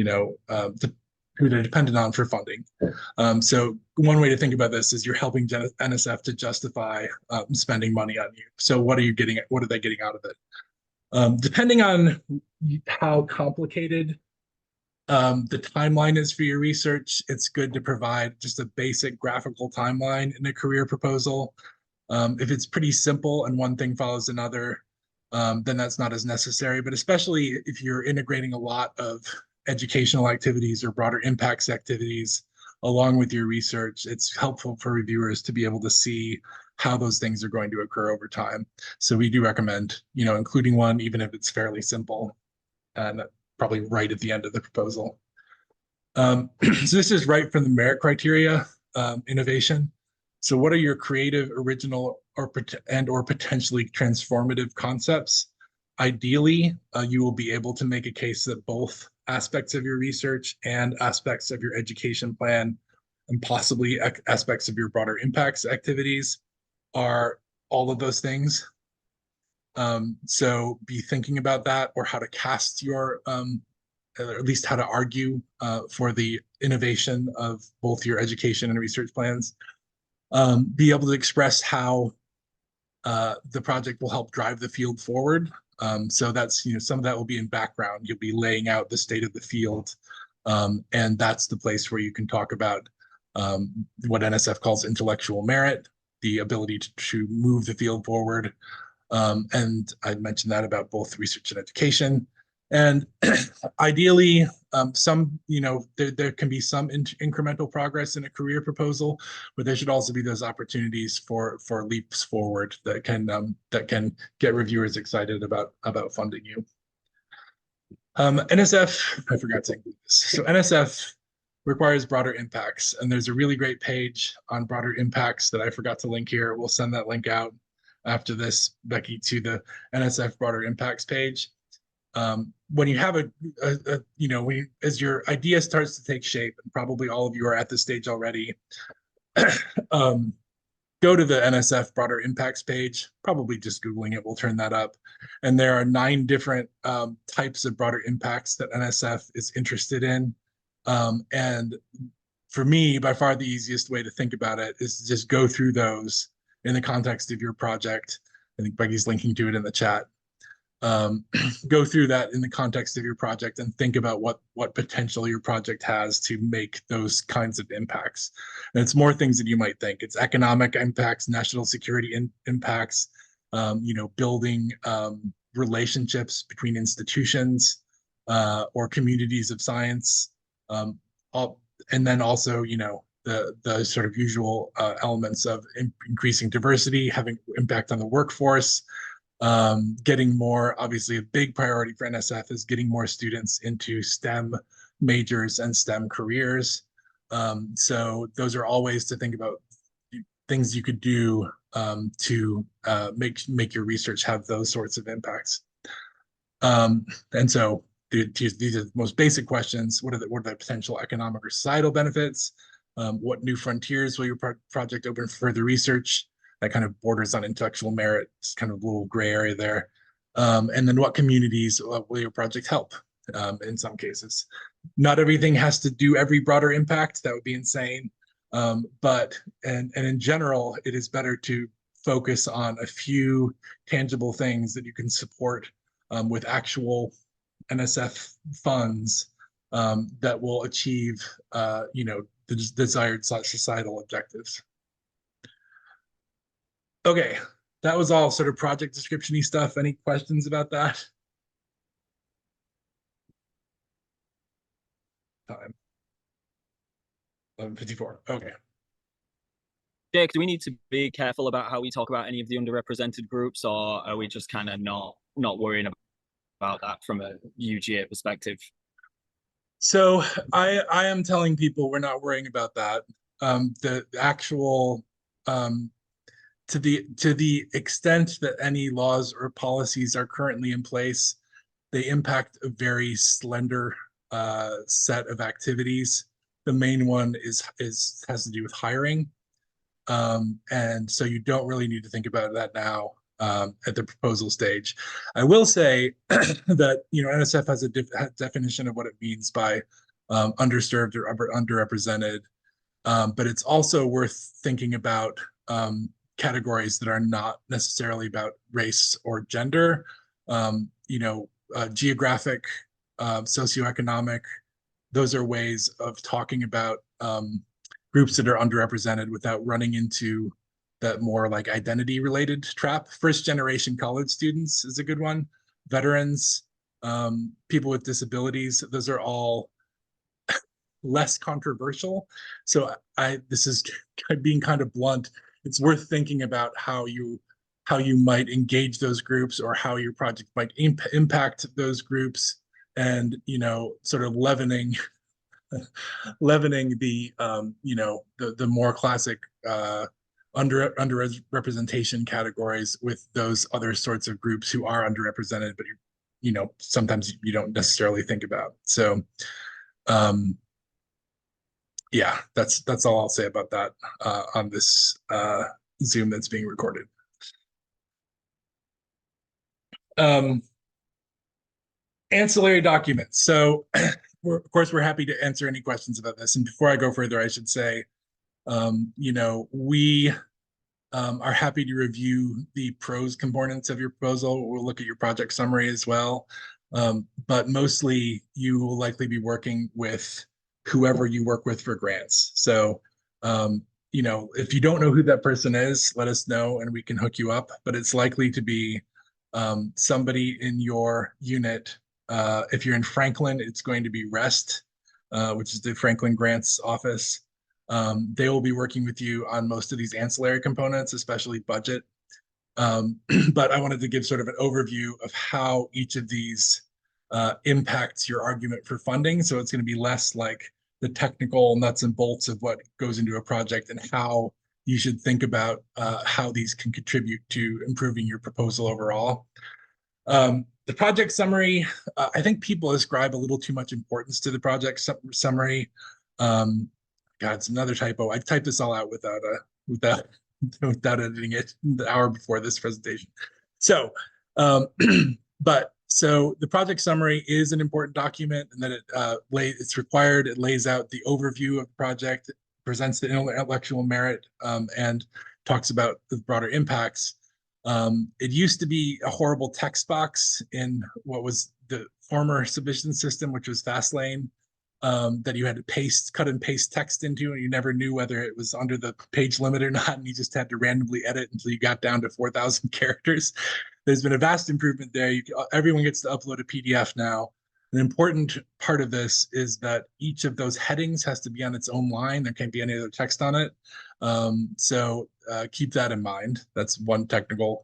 know, who they're dependent on for funding. So one way to think about this is you're helping NSF to justify spending money on you. So what are you getting? What are they getting out of it? Depending on how complicated the timeline is for your research, it's good to provide just a basic graphical timeline in a career proposal. If it's pretty simple and one thing follows another, then that's not as necessary. But especially if you're integrating a lot of educational activities or broader impacts activities along with your research, it's helpful for reviewers to be able to see how those things are going to occur over time. So we do recommend, you know, including one, even if it's fairly simple, and probably right at the end of the proposal. So this is right from the merit criteria, innovation. So what are your creative, original, or potentially transformative concepts? Ideally, you will be able to make a case that both aspects of your research and aspects of your education plan and possibly aspects of your broader impacts activities are all of those things. So be thinking about that, or how to cast your, or at least how to argue for the innovation of both your education and research plans. Be able to express how the project will help drive the field forward. So that's, some of that will be in background. You'll be laying out the state of the field. And that's the place where you can talk about what NSF calls intellectual merit, the ability to move the field forward. And I mentioned that about both research and education. And ideally, there can be some incremental progress in a career proposal, but there should also be those opportunities for leaps forward that can get reviewers excited about funding you. NSF, I forgot to include this. So NSF requires broader impacts, and there's a really great page on broader impacts that I forgot to link here. We'll send that link out after this, Becky, to the NSF broader impacts page. When you have as your idea starts to take shape, and probably all of you are at this stage already, go to the NSF broader impacts page. Probably just Googling it will turn that up. And there are 9 different types of broader impacts that NSF is interested in. And for me, by far the easiest way to think about it is to just go through those in the context of your project. I think Becky's linking to it in the chat. Go through that in the context of your project and think about what potential your project has to make those kinds of impacts. And it's more things than you might think. It's economic impacts, national security impacts, building relationships between institutions or communities of science, and then also, the sort of usual elements of increasing diversity, having impact on the workforce. Getting more, obviously a big priority for NSF is getting more students into STEM majors and STEM careers. So those are all ways to think about things you could do to make your research have those sorts of impacts. And so these are the most basic questions. What are the potential economic or societal benefits? What new frontiers will your project open for further research? That kind of borders on intellectual merit. It's kind of a little gray area there. And then what communities will your project help in some cases? Not everything has to do every broader impact. That would be insane. But in general, it is better to focus on a few tangible things that you can support with actual NSF funds that will achieve, the desired societal objectives. Okay, that was all sort of project description-y stuff. Any questions about that? Time. 11:54. Okay. Jake, do we need to be careful about how we talk about any of the underrepresented groups, or are we just kind of not worrying about that from a UGA perspective? So I am telling people we're not worrying about that. The actual to the extent that any laws or policies are currently in place, they impact a very slender set of activities. The main one has to do with hiring, and so you don't really need to think about that now at the proposal stage. I will say that NSF has a definition of what it means by underserved or underrepresented, but it's also worth thinking about categories that are not necessarily about race or gender, geographic, socioeconomic. Those are ways of talking about groups that are underrepresented without running into that more like identity related trap. First generation college students is a good one. Veterans, people with disabilities, those are all less controversial. So this is being kind of blunt. It's worth thinking about how you might engage those groups or how your project might impact those groups, and sort of leavening the the more classic underrepresentation categories with those other sorts of groups who are underrepresented, but sometimes you don't necessarily think about. So yeah, that's all I'll say about that on this Zoom that's being recorded. Ancillary documents. So of course, we're happy to answer any questions about this. And before I go further, I should say, we are happy to review the pros components of your proposal. We'll look at your project summary as well. But mostly you will likely be working with whoever you work with for grants. So, if you don't know who that person is, let us know and we can hook you up. But it's likely to be somebody in your unit. If you're in Franklin, it's going to be REST, which is the Franklin Grants Office. They will be working with you on most of these ancillary components, especially budget. But I wanted to give sort of an overview of how each of these impacts your argument for funding. So it's going to be less like the technical nuts and bolts of what goes into a project and how you should think about how these can contribute to improving your proposal overall. The project summary, I think people ascribe a little too much importance to the project summary. God, it's another typo. I typed this all out without without editing it the hour before this presentation. So, so the project summary is an important document, and that it's required. It lays out the overview of the project, presents the intellectual merit, and talks about the broader impacts. It used to be a horrible text box in what was the former submission system, which was Fastlane, that you had to cut and paste text into, and you never knew whether it was under the page limit or not, and you just had to randomly edit until you got down to 4,000 characters. There's been a vast improvement there. Everyone gets to upload a PDF now. An important part of this is that each of those headings has to be on its own line. There can't be any other text on it. So keep that in mind. That's one technical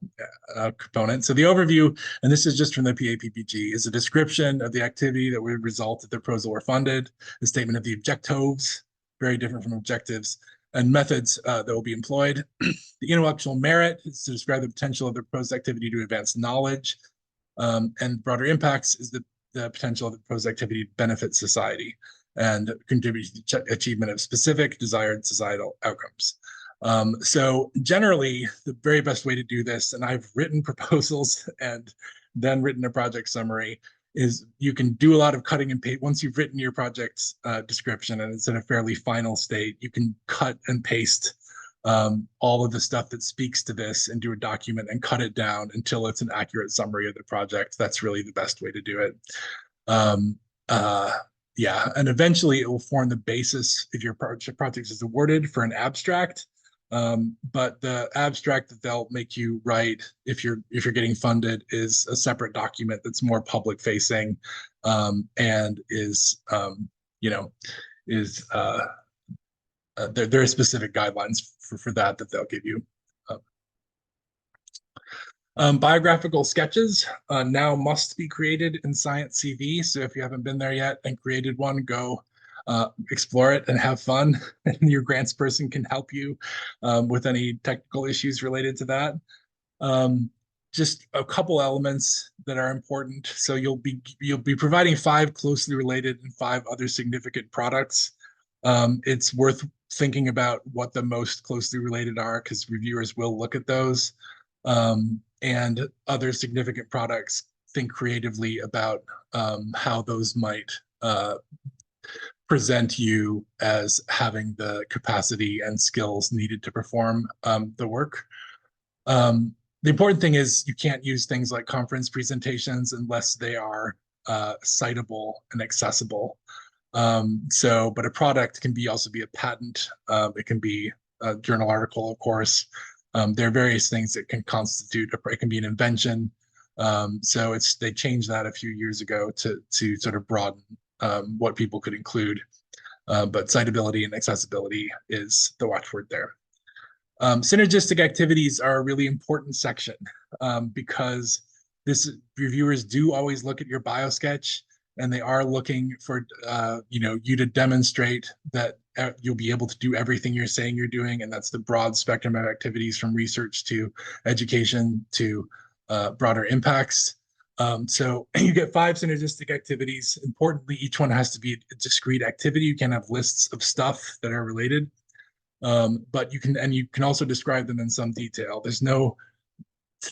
component. So the overview, and this is just from the PAPPG, is a description of the activity that would result if the proposal were funded, the statement of the objectives, very different from objectives, and methods that will be employed. The intellectual merit is to describe the potential of the proposed activity to advance knowledge, and broader impacts is the potential of the proposed activity to benefit society and contribute to the achievement of specific desired societal outcomes. So generally, the very best way to do this, and I've written proposals and then written a project summary, is you can do a lot of cutting and paste. Once you've written your project description and it's in a fairly final state, you can cut and paste all of the stuff that speaks to this into a document and cut it down until it's an accurate summary of the project. That's really the best way to do it. Yeah, and eventually it will form the basis if your project is awarded for an abstract. But the abstract that they'll make you write if you're getting funded is a separate document that's more public facing, and is there are specific guidelines for that they'll give you. Biographical sketches now must be created in Science CV. So if you haven't been there yet and created one, go explore it and have fun. And your grants person can help you with any technical issues related to that. Just a couple elements that are important. So you'll be providing 5 closely related and 5 other significant products. It's worth thinking about what the most closely related are, because reviewers will look at those. And other significant products, think creatively about how those might present you as having the capacity and skills needed to perform the work. The important thing is you can't use things like conference presentations unless they are citable and accessible. But a product can also be a patent. It can be a journal article, of course. There are various things that can constitute, it can be an invention. So they changed that a few years ago to sort of broaden what people could include. But citability and accessibility is the watchword there. Synergistic activities are a really important section because reviewers do always look at your biosketch, and they are looking for you to demonstrate that you'll be able to do everything you're saying you're doing, and that's the broad spectrum of activities from research to education to broader impacts. So you get 5 synergistic activities. Importantly, each one has to be a discrete activity. You can't have lists of stuff that are related, but you can also describe them in some detail.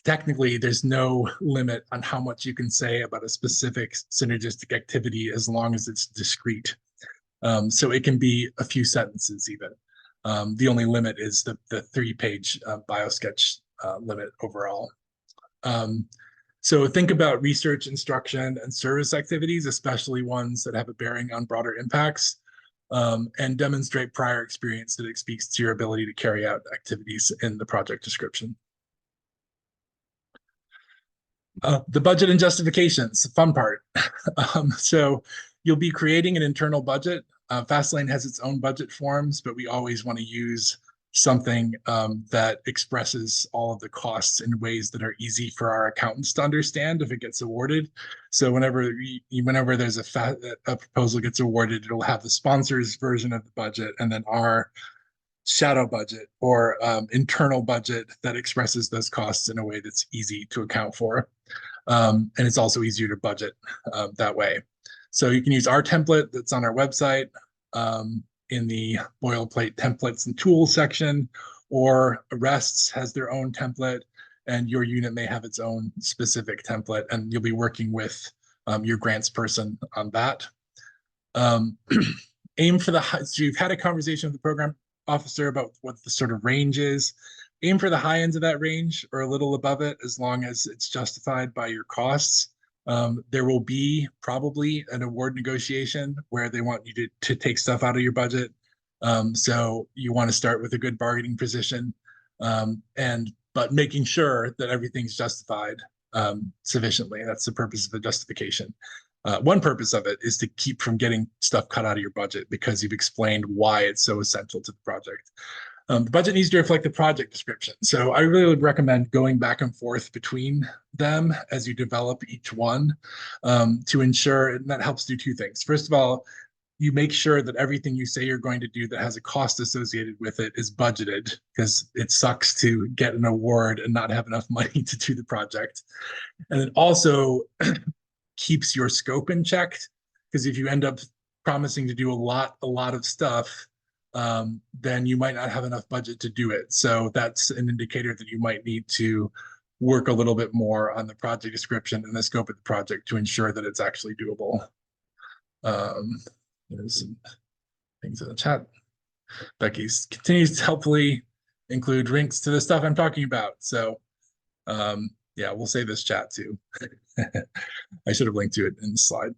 Technically, there's no limit on how much you can say about a specific synergistic activity as long as it's discrete. So it can be a few sentences even. The only limit is the 3-page bio sketch limit overall. So think about research, instruction, and service activities, especially ones that have a bearing on broader impacts, and demonstrate prior experience that it speaks to your ability to carry out activities in the project description. The budget and justifications, the fun part. So you'll be creating an internal budget. Fastlane has its own budget forms, but we always want to use something that expresses all of the costs in ways that are easy for our accountants to understand if it gets awarded. So whenever there's a proposal gets awarded, it'll have the sponsor's version of the budget and then our shadow budget or internal budget that expresses those costs in a way that's easy to account for. And it's also easier to budget that way. So you can use our template that's on our website in the boilerplate templates and tools section, or Arrests has their own template, and your unit may have its own specific template, and you'll be working with your grants person on that. Aim for the high, so you've had a conversation with the program officer about what the sort of range is. Aim for the high ends of that range or a little above it, as long as it's justified by your costs. There will be probably an award negotiation where they want you to take stuff out of your budget. So you want to start with a good bargaining position, but making sure that everything's justified sufficiently. That's the purpose of the justification. One purpose of it is to keep from getting stuff cut out of your budget because you've explained why it's so essential to the project. The budget needs to reflect the project description. So I really would recommend going back and forth between them as you develop each one to ensure, and that helps do two things. First of all, you make sure that everything you say you're going to do that has a cost associated with it is budgeted, because it sucks to get an award and not have enough money to do the project. And it also keeps your scope in check, because if you end up promising to do a lot of stuff, then you might not have enough budget to do it. So that's an indicator that you might need to work a little bit more on the project description and the scope of the project to ensure that it's actually doable. There's some things in the chat. Becky continues to helpfully include links to the stuff I'm talking about. So yeah, we'll save this chat too. I should have linked to it in the slide.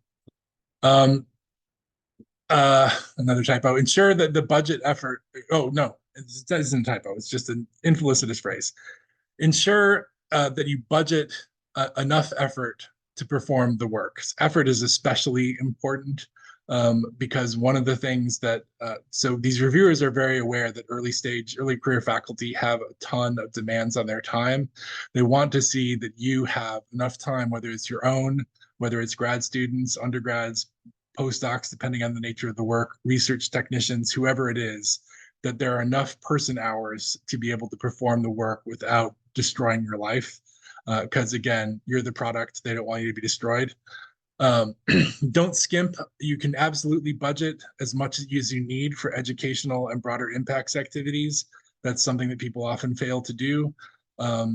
Another typo. Ensure that the budget effort. Oh no, that isn't a typo. It's just an infelicitous phrase. Ensure that you budget enough effort to perform the work. Effort is especially important because one of the things that so these reviewers are very aware that early career faculty have a ton of demands on their time. They want to see that you have enough time, whether it's your own, whether it's grad students, undergrads, postdocs, depending on the nature of the work, research technicians, whoever it is, that there are enough person hours to be able to perform the work without destroying your life. Because again, you're the product. They don't want you to be destroyed. Don't skimp. You can absolutely budget as much as you need for educational and broader impacts activities. That's something that people often fail to do. A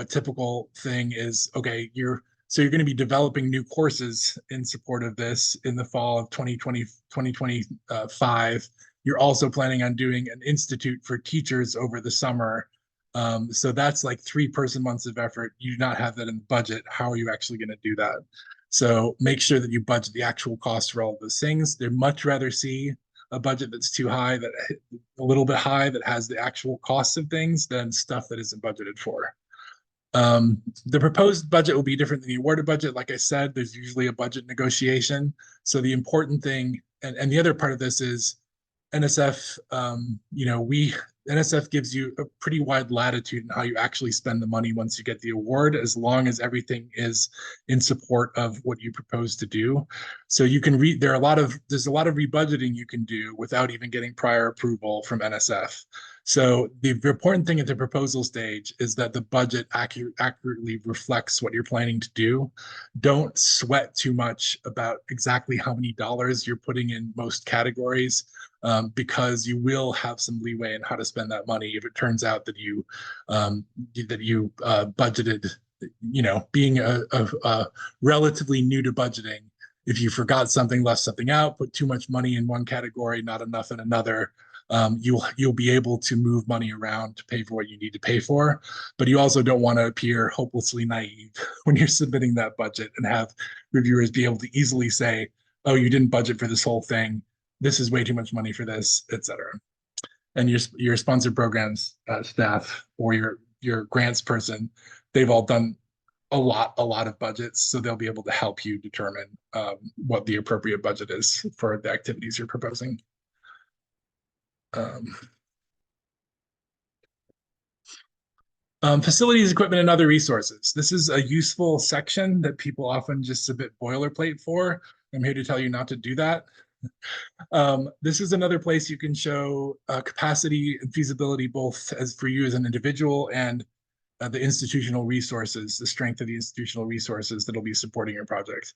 typical thing is, okay, you're going to be developing new courses in support of this in the fall of 2025. You're also planning on doing an institute for teachers over the summer. So that's like 3 person months of effort. You do not have that in the budget. How are you actually going to do that? So make sure that you budget the actual cost for all of those things. They'd much rather see a budget that's too high, that a little bit high, that has the actual costs of things, than stuff that isn't budgeted for. The proposed budget will be different than the awarded budget. Like I said, there's usually a budget negotiation. So the important thing, and the other part of this is NSF, NSF gives you a pretty wide latitude in how you actually spend the money once you get the award, as long as everything is in support of what you propose to do. So you can there's a lot of rebudgeting you can do without even getting prior approval from NSF. So the important thing at the proposal stage is that the budget accurately reflects what you're planning to do. Don't sweat too much about exactly how many dollars you're putting in most categories. Because you will have some leeway in how to spend that money if it turns out that you budgeted, being a relatively new to budgeting. If you forgot something, left something out, put too much money in one category, not enough in another, you'll be able to move money around to pay for what you need to pay for, but you also don't want to appear hopelessly naive when you're submitting that budget and have reviewers be able to easily say, "Oh, you didn't budget for this whole thing. This is way too much money for this," etc. And your sponsored programs staff or your grants person, they've all done a lot of budgets, so they'll be able to help you determine what the appropriate budget is for the activities you're proposing. Facilities, equipment, and other resources. This is a useful section that people often just submit boilerplate for. I'm here to tell you not to do that. This is another place you can show capacity and feasibility, both as for you as an individual and the institutional resources, the strength of the institutional resources that'll be supporting your project.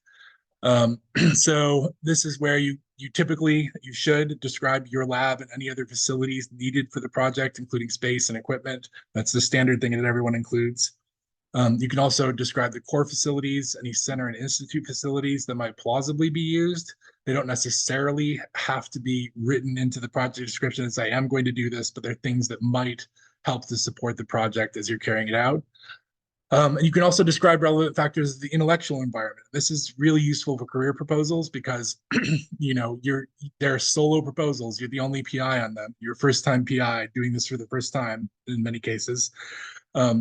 So this is where you should describe your lab and any other facilities needed for the project, including space and equipment. That's the standard thing that everyone includes. You can also describe the core facilities, any center and institute facilities that might plausibly be used. They don't necessarily have to be written into the project description and say, I'm going to do this, but they're things that might help to support the project as you're carrying it out. And you can also describe relevant factors of the intellectual environment. This is really useful for career proposals because they're solo proposals. You're the only PI on them. You're first time PI doing this for the first time in many cases.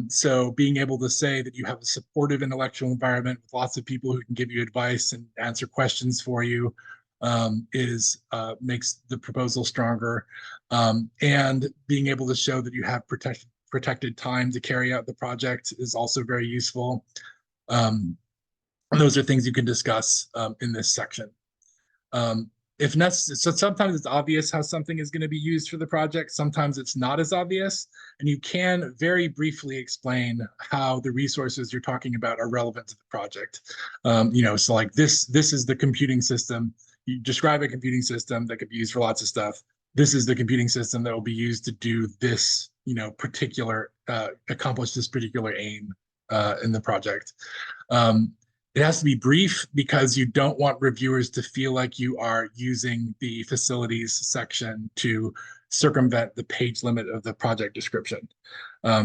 So being able to say that you have a supportive intellectual environment with lots of people who can give you advice and answer questions for you makes the proposal stronger. And being able to show that you have protected time to carry out the project is also very useful. Those are things you can discuss in this section. If necessary, so sometimes it's obvious how something is going to be used for the project. Sometimes it's not as obvious, and you can very briefly explain how the resources you're talking about are relevant to the project. So like this is the computing system. You describe a computing system that could be used for lots of stuff. This is the computing system that will be used to do this, accomplish this particular aim in the project. It has to be brief because you don't want reviewers to feel like you are using the facilities section to circumvent the page limit of the project description.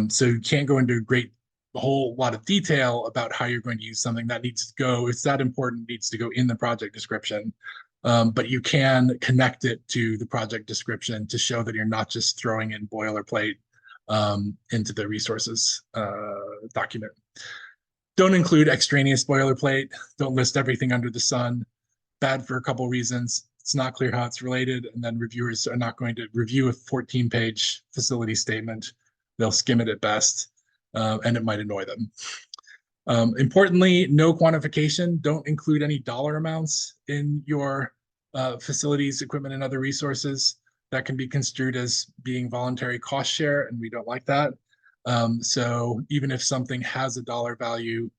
So you can't go into a whole lot of detail about how you're going to use something. That needs to go, it's that important, needs to go in the project description. But you can connect it to the project description to show that you're not just throwing in boilerplate into the resources document. Don't include extraneous boilerplate. Don't list everything under the sun. Bad for a couple reasons. It's not clear how it's related, and then reviewers are not going to review a 14-page facility statement. They'll skim it at best, and it might annoy them. Importantly, no quantification. Don't include any dollar amounts in your facilities, equipment, and other resources. That can be construed as being voluntary cost share, and we don't like that. So even if something has a dollar value,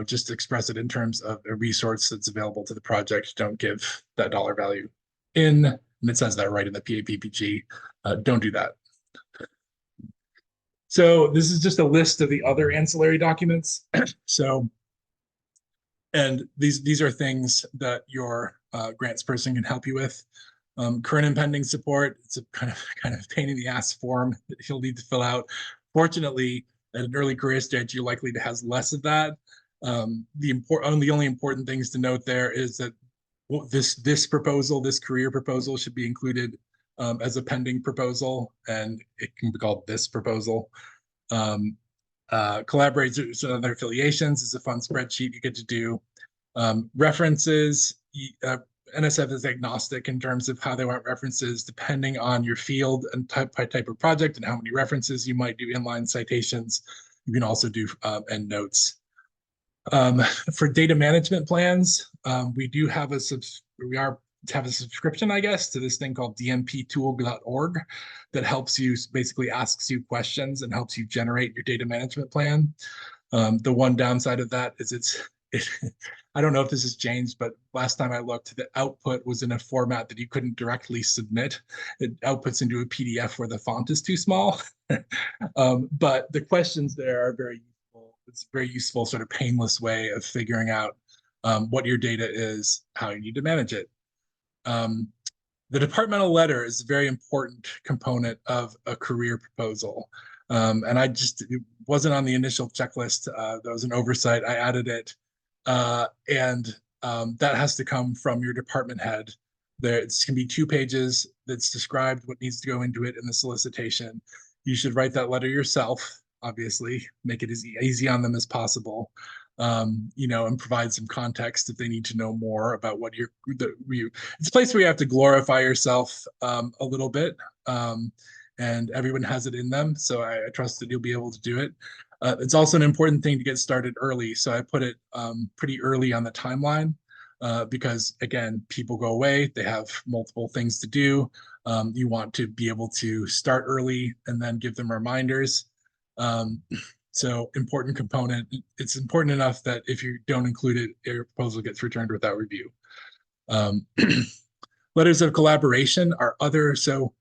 just express it in terms of a resource that's available to the project. Don't give that dollar value in, and it says that right in the PAPPG. Don't do that. So this is just a list of the other ancillary documents. And these are things that your grants person can help you with. Current and pending support, it's a kind of pain in the ass form that you'll need to fill out. Fortunately, at an early career stage, you're likely to have less of that. The only important things to note there is that this career proposal should be included as a pending proposal, and it can be called this proposal. Collaborators and other affiliations is a fun spreadsheet you get to do. References, NSF is agnostic in terms of how they want references, depending on your field and type of project and how many references you might do inline citations. You can also do endnotes. For data management plans, we have a subscription, I guess, to this thing called dmptool.org that helps you, basically asks you questions and helps you generate your data management plan. The one downside of that is I don't know if this has changed, but last time I looked, the output was in a format that you couldn't directly submit. It outputs into a PDF where the font is too small. But the questions there are very useful. It's a very useful, sort of painless way of figuring out what your data is, how you need to manage it. The departmental letter is a very important component of a career proposal. And it wasn't on the initial checklist. That was an oversight. I added it. That has to come from your department head. It can be 2 pages that's described what needs to go into it in the solicitation. You should write that letter yourself, obviously, make it as easy on them as possible. And provide some context if they need to know more about what it's a place where you have to glorify yourself a little bit. And everyone has it in them. So I trust that you'll be able to do it. It's also an important thing to get started early. So I put it pretty early on the timeline because, again, people go away. They have multiple things to do. You want to be able to start early and then give them reminders. So important component. It's important enough that if you don't include it, your proposal gets returned without review. Letters of collaboration are other. So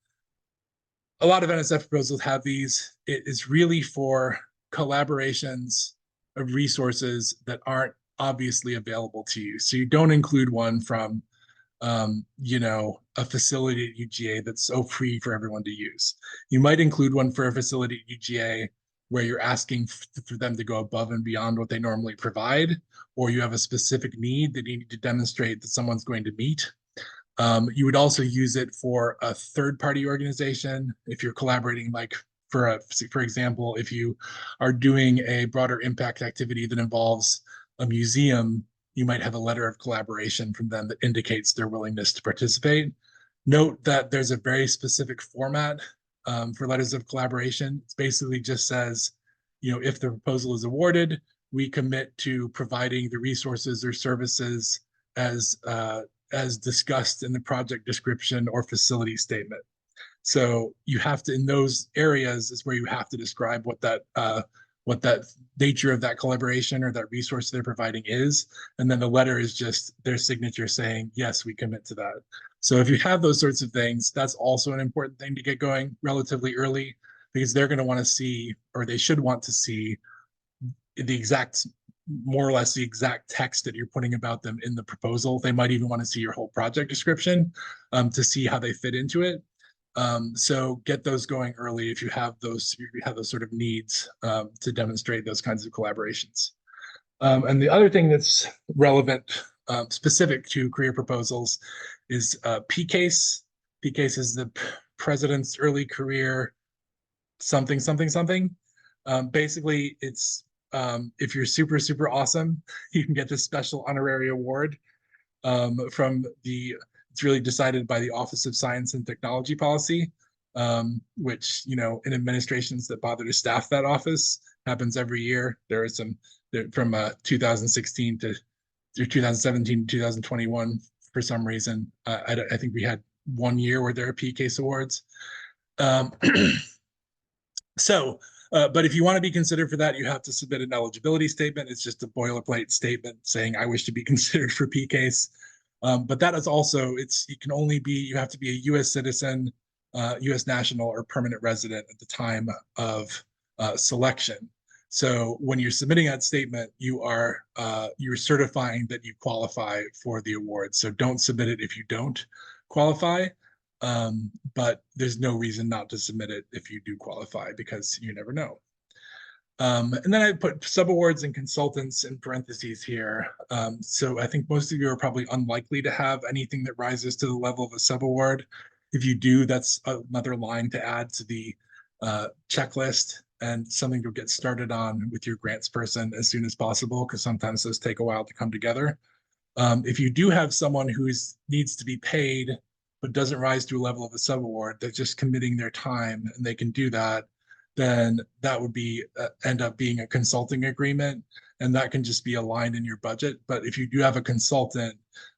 a lot of NSF proposals have these. It is really for collaborations of resources that aren't obviously available to you. So you don't include one from, a facility at UGA that's so free for everyone to use. You might include one for a facility at UGA where you're asking for them to go above and beyond what they normally provide, or you have a specific need that you need to demonstrate that someone's going to meet. You would also use it for a third-party organization if you're collaborating, like for example, if you are doing a broader impact activity that involves a museum, you might have a letter of collaboration from them that indicates their willingness to participate. Note that there's a very specific format for letters of collaboration. It basically just says, if the proposal is awarded, we commit to providing the resources or services as discussed in the project description or facility statement. So you have to, in those areas is where you have to describe what that nature of that collaboration or that resource they're providing is. And then the letter is just their signature saying, yes, we commit to that. So if you have those sorts of things, that's also an important thing to get going relatively early, because they're going to want to see, or they should want to see, more or less the exact text that you're putting about them in the proposal. They might even want to see your whole project description to see how they fit into it. So get those going early if you have those sort of needs to demonstrate those kinds of collaborations. And the other thing that's relevant, specific to career proposals, is PCASE. PCASE is the President's Early Career something, something, something. Basically, it's if you're super, super awesome, you can get this special honorary award it's really decided by the Office of Science and Technology Policy, which, in administrations that bother to staff that office, happens every year. There are some from 2016 to 2017 to 2021 for some reason. I think we had 1 year where there are PCASE awards. But if you want to be considered for that, you have to submit an eligibility statement. It's just a boilerplate statement saying, I wish to be considered for PCASE. But that is also, you have to be a U.S. citizen, U.S. national, or permanent resident at the time of selection. So when you're submitting that statement, you're certifying that you qualify for the award. So don't submit it if you don't qualify. But there's no reason not to submit it if you do qualify, because you never know. And then I put subawards and consultants in parentheses here. So I think most of you are probably unlikely to have anything that rises to the level of a subaward. If you do, that's another line to add to the checklist, and something to get started on with your grants person as soon as possible, because sometimes those take a while to come together. If you do have someone who needs to be paid but doesn't rise to a level of a subaward, they're just committing their time and they can do that, then that would be end up being a consulting agreement, and that can just be a line in your budget. But if you do have a consultant,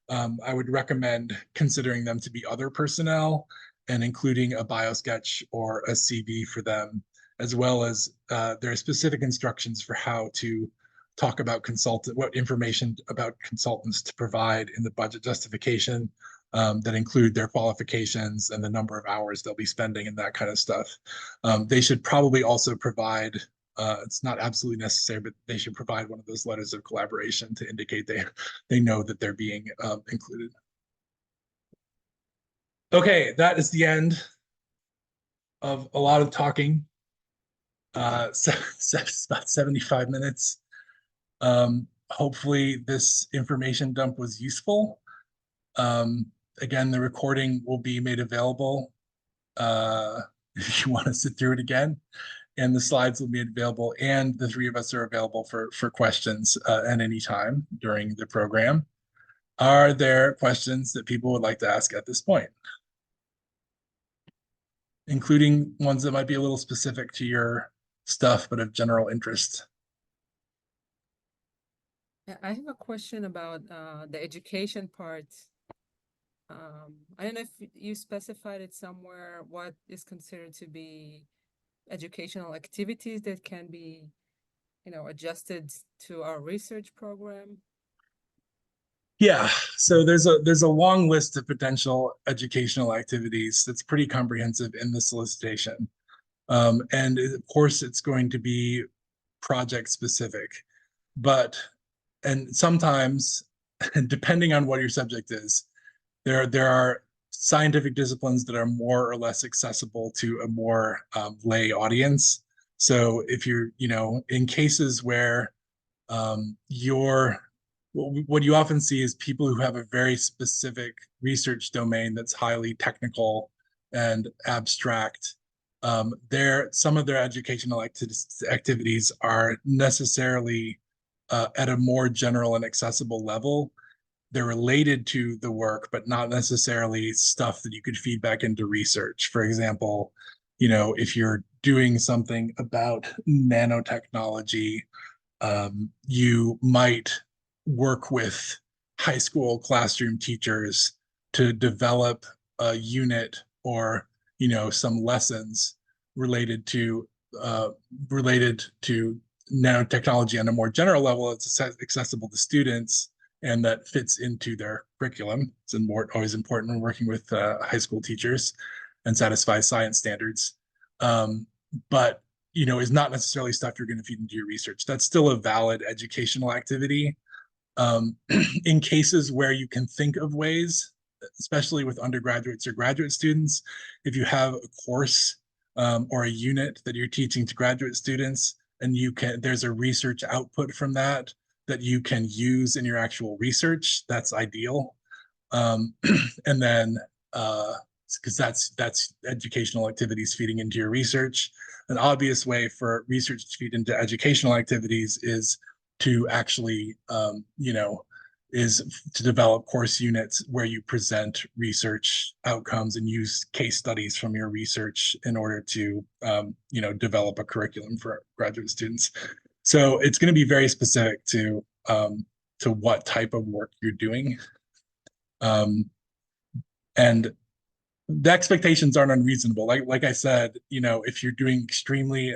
I would recommend considering them to be other personnel and including a biosketch or a CV for them, as well as there are specific instructions for how to talk about what information about consultants to provide in the budget justification that include their qualifications and the number of hours they'll be spending and that kind of stuff. They should probably also provide, it's not absolutely necessary, but they should provide one of those letters of collaboration to indicate they know that they're being included. Okay, that is the end of a lot of talking. It's about 75 minutes. Hopefully this information dump was useful. Again, the recording will be made available if you want to sit through it again, and the slides will be available, and the three of us are available for questions at any time during the program. Are there questions that people would like to ask at this point, including ones that might be a little specific to your stuff but of general interest? Yeah, I have a question about the education part. I don't know if you specified it somewhere, what is considered to be educational activities that can be, adjusted to our research program. Yeah, so there's a long list of potential educational activities that's pretty comprehensive in the solicitation. And of course, it's going to be project specific, but and sometimes, depending on what your subject is, there are scientific disciplines that are more or less accessible to a more lay audience. So if you're, in cases where your what you often see is people who have a very specific research domain that's highly technical and abstract. Some of their educational activities are necessarily at a more general and accessible level. They're related to the work, but not necessarily stuff that you could feed back into research. For example, if you're doing something about nanotechnology, you might work with high school classroom teachers to develop a unit or some lessons related to uh, related to nanotechnology on a more general level. It's accessible to students and that fits into their curriculum. It's always important when working with high school teachers and satisfies science standards. But is not necessarily stuff you're going to feed into your research. That's still a valid educational activity. In cases where you can think of ways, especially with undergraduates or graduate students, if you have a course or a unit that you're teaching to graduate students, and there's a research output from that you can use in your actual research, that's ideal. And then because that's educational activities feeding into your research. An obvious way for research to feed into educational activities is to actually, is to develop course units where you present research outcomes and use case studies from your research in order to, develop a curriculum for graduate students. So it's going to be very specific to what type of work you're doing. And the expectations aren't unreasonable. Like I said, if you're doing extremely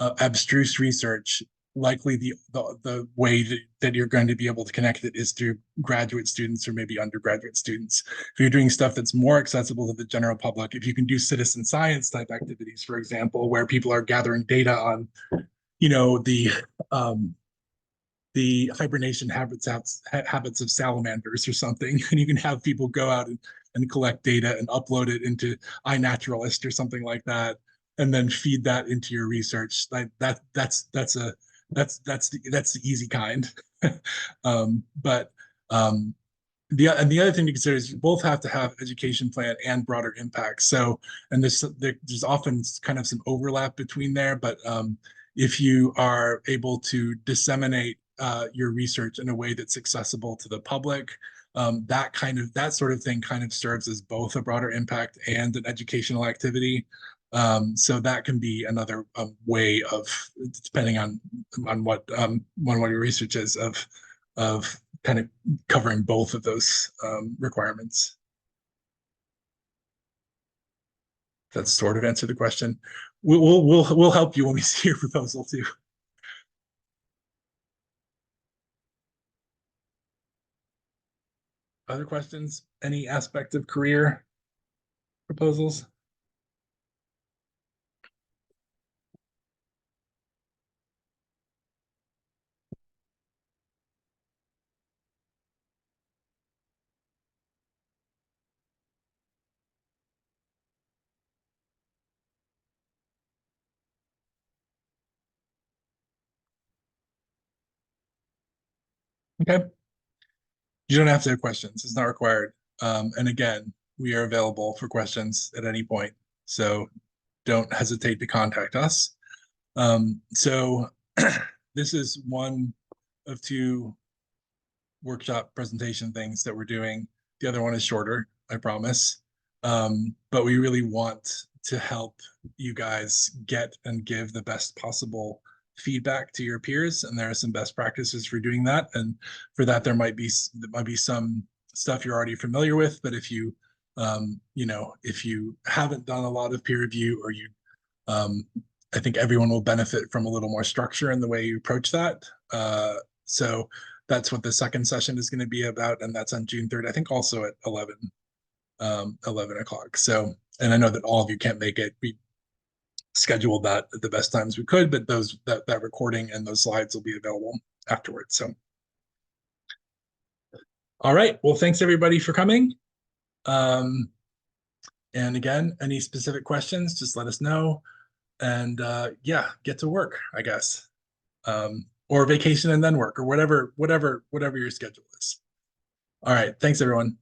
abstruse research, likely the way that you're going to be able to connect it is through graduate students or maybe undergraduate students. If you're doing stuff that's more accessible to the general public, if you can do citizen science type activities, for example, where people are gathering data on, um, the hibernation habits of salamanders or something, and you can have people go out and collect data and upload it into iNaturalist or something like that, and then feed that into your research. That's the easy kind. But the other thing to consider is you both have to have education plan and broader impact. So, and there's often kind of some overlap between there, but if you are able to disseminate your research in a way that's accessible to the public, that sort of thing kind of serves as both a broader impact and an educational activity. So that can be another way of, depending on what your research is, of kind of covering both of those requirements. That sort of answered the question. We'll help you when we see your proposal too. Other questions? Any aspect of career proposals? Okay. You don't have to have questions. It's not required. And again, we are available for questions at any point. So don't hesitate to contact us. So this is one of two workshop presentation things that we're doing. The other one is shorter, I promise. But we really want to help you guys get and give the best possible feedback to your peers, and there are some best practices for doing that. And for that, there might be some stuff you're already familiar with, but if you if you haven't done a lot of peer review, or you I think everyone will benefit from a little more structure in the way you approach that. So that's what the second session is going to be about, and that's on June 3rd, I think also at 11 o'clock. So, and I know that all of you can't make it. We scheduled that at the best times we could, but that recording and those slides will be available afterwards. So, all right. Well, thanks everybody for coming. And again, any specific questions, just let us know. And yeah, get to work, I guess. Or vacation and then work, or whatever your schedule is. All right. Thanks, everyone.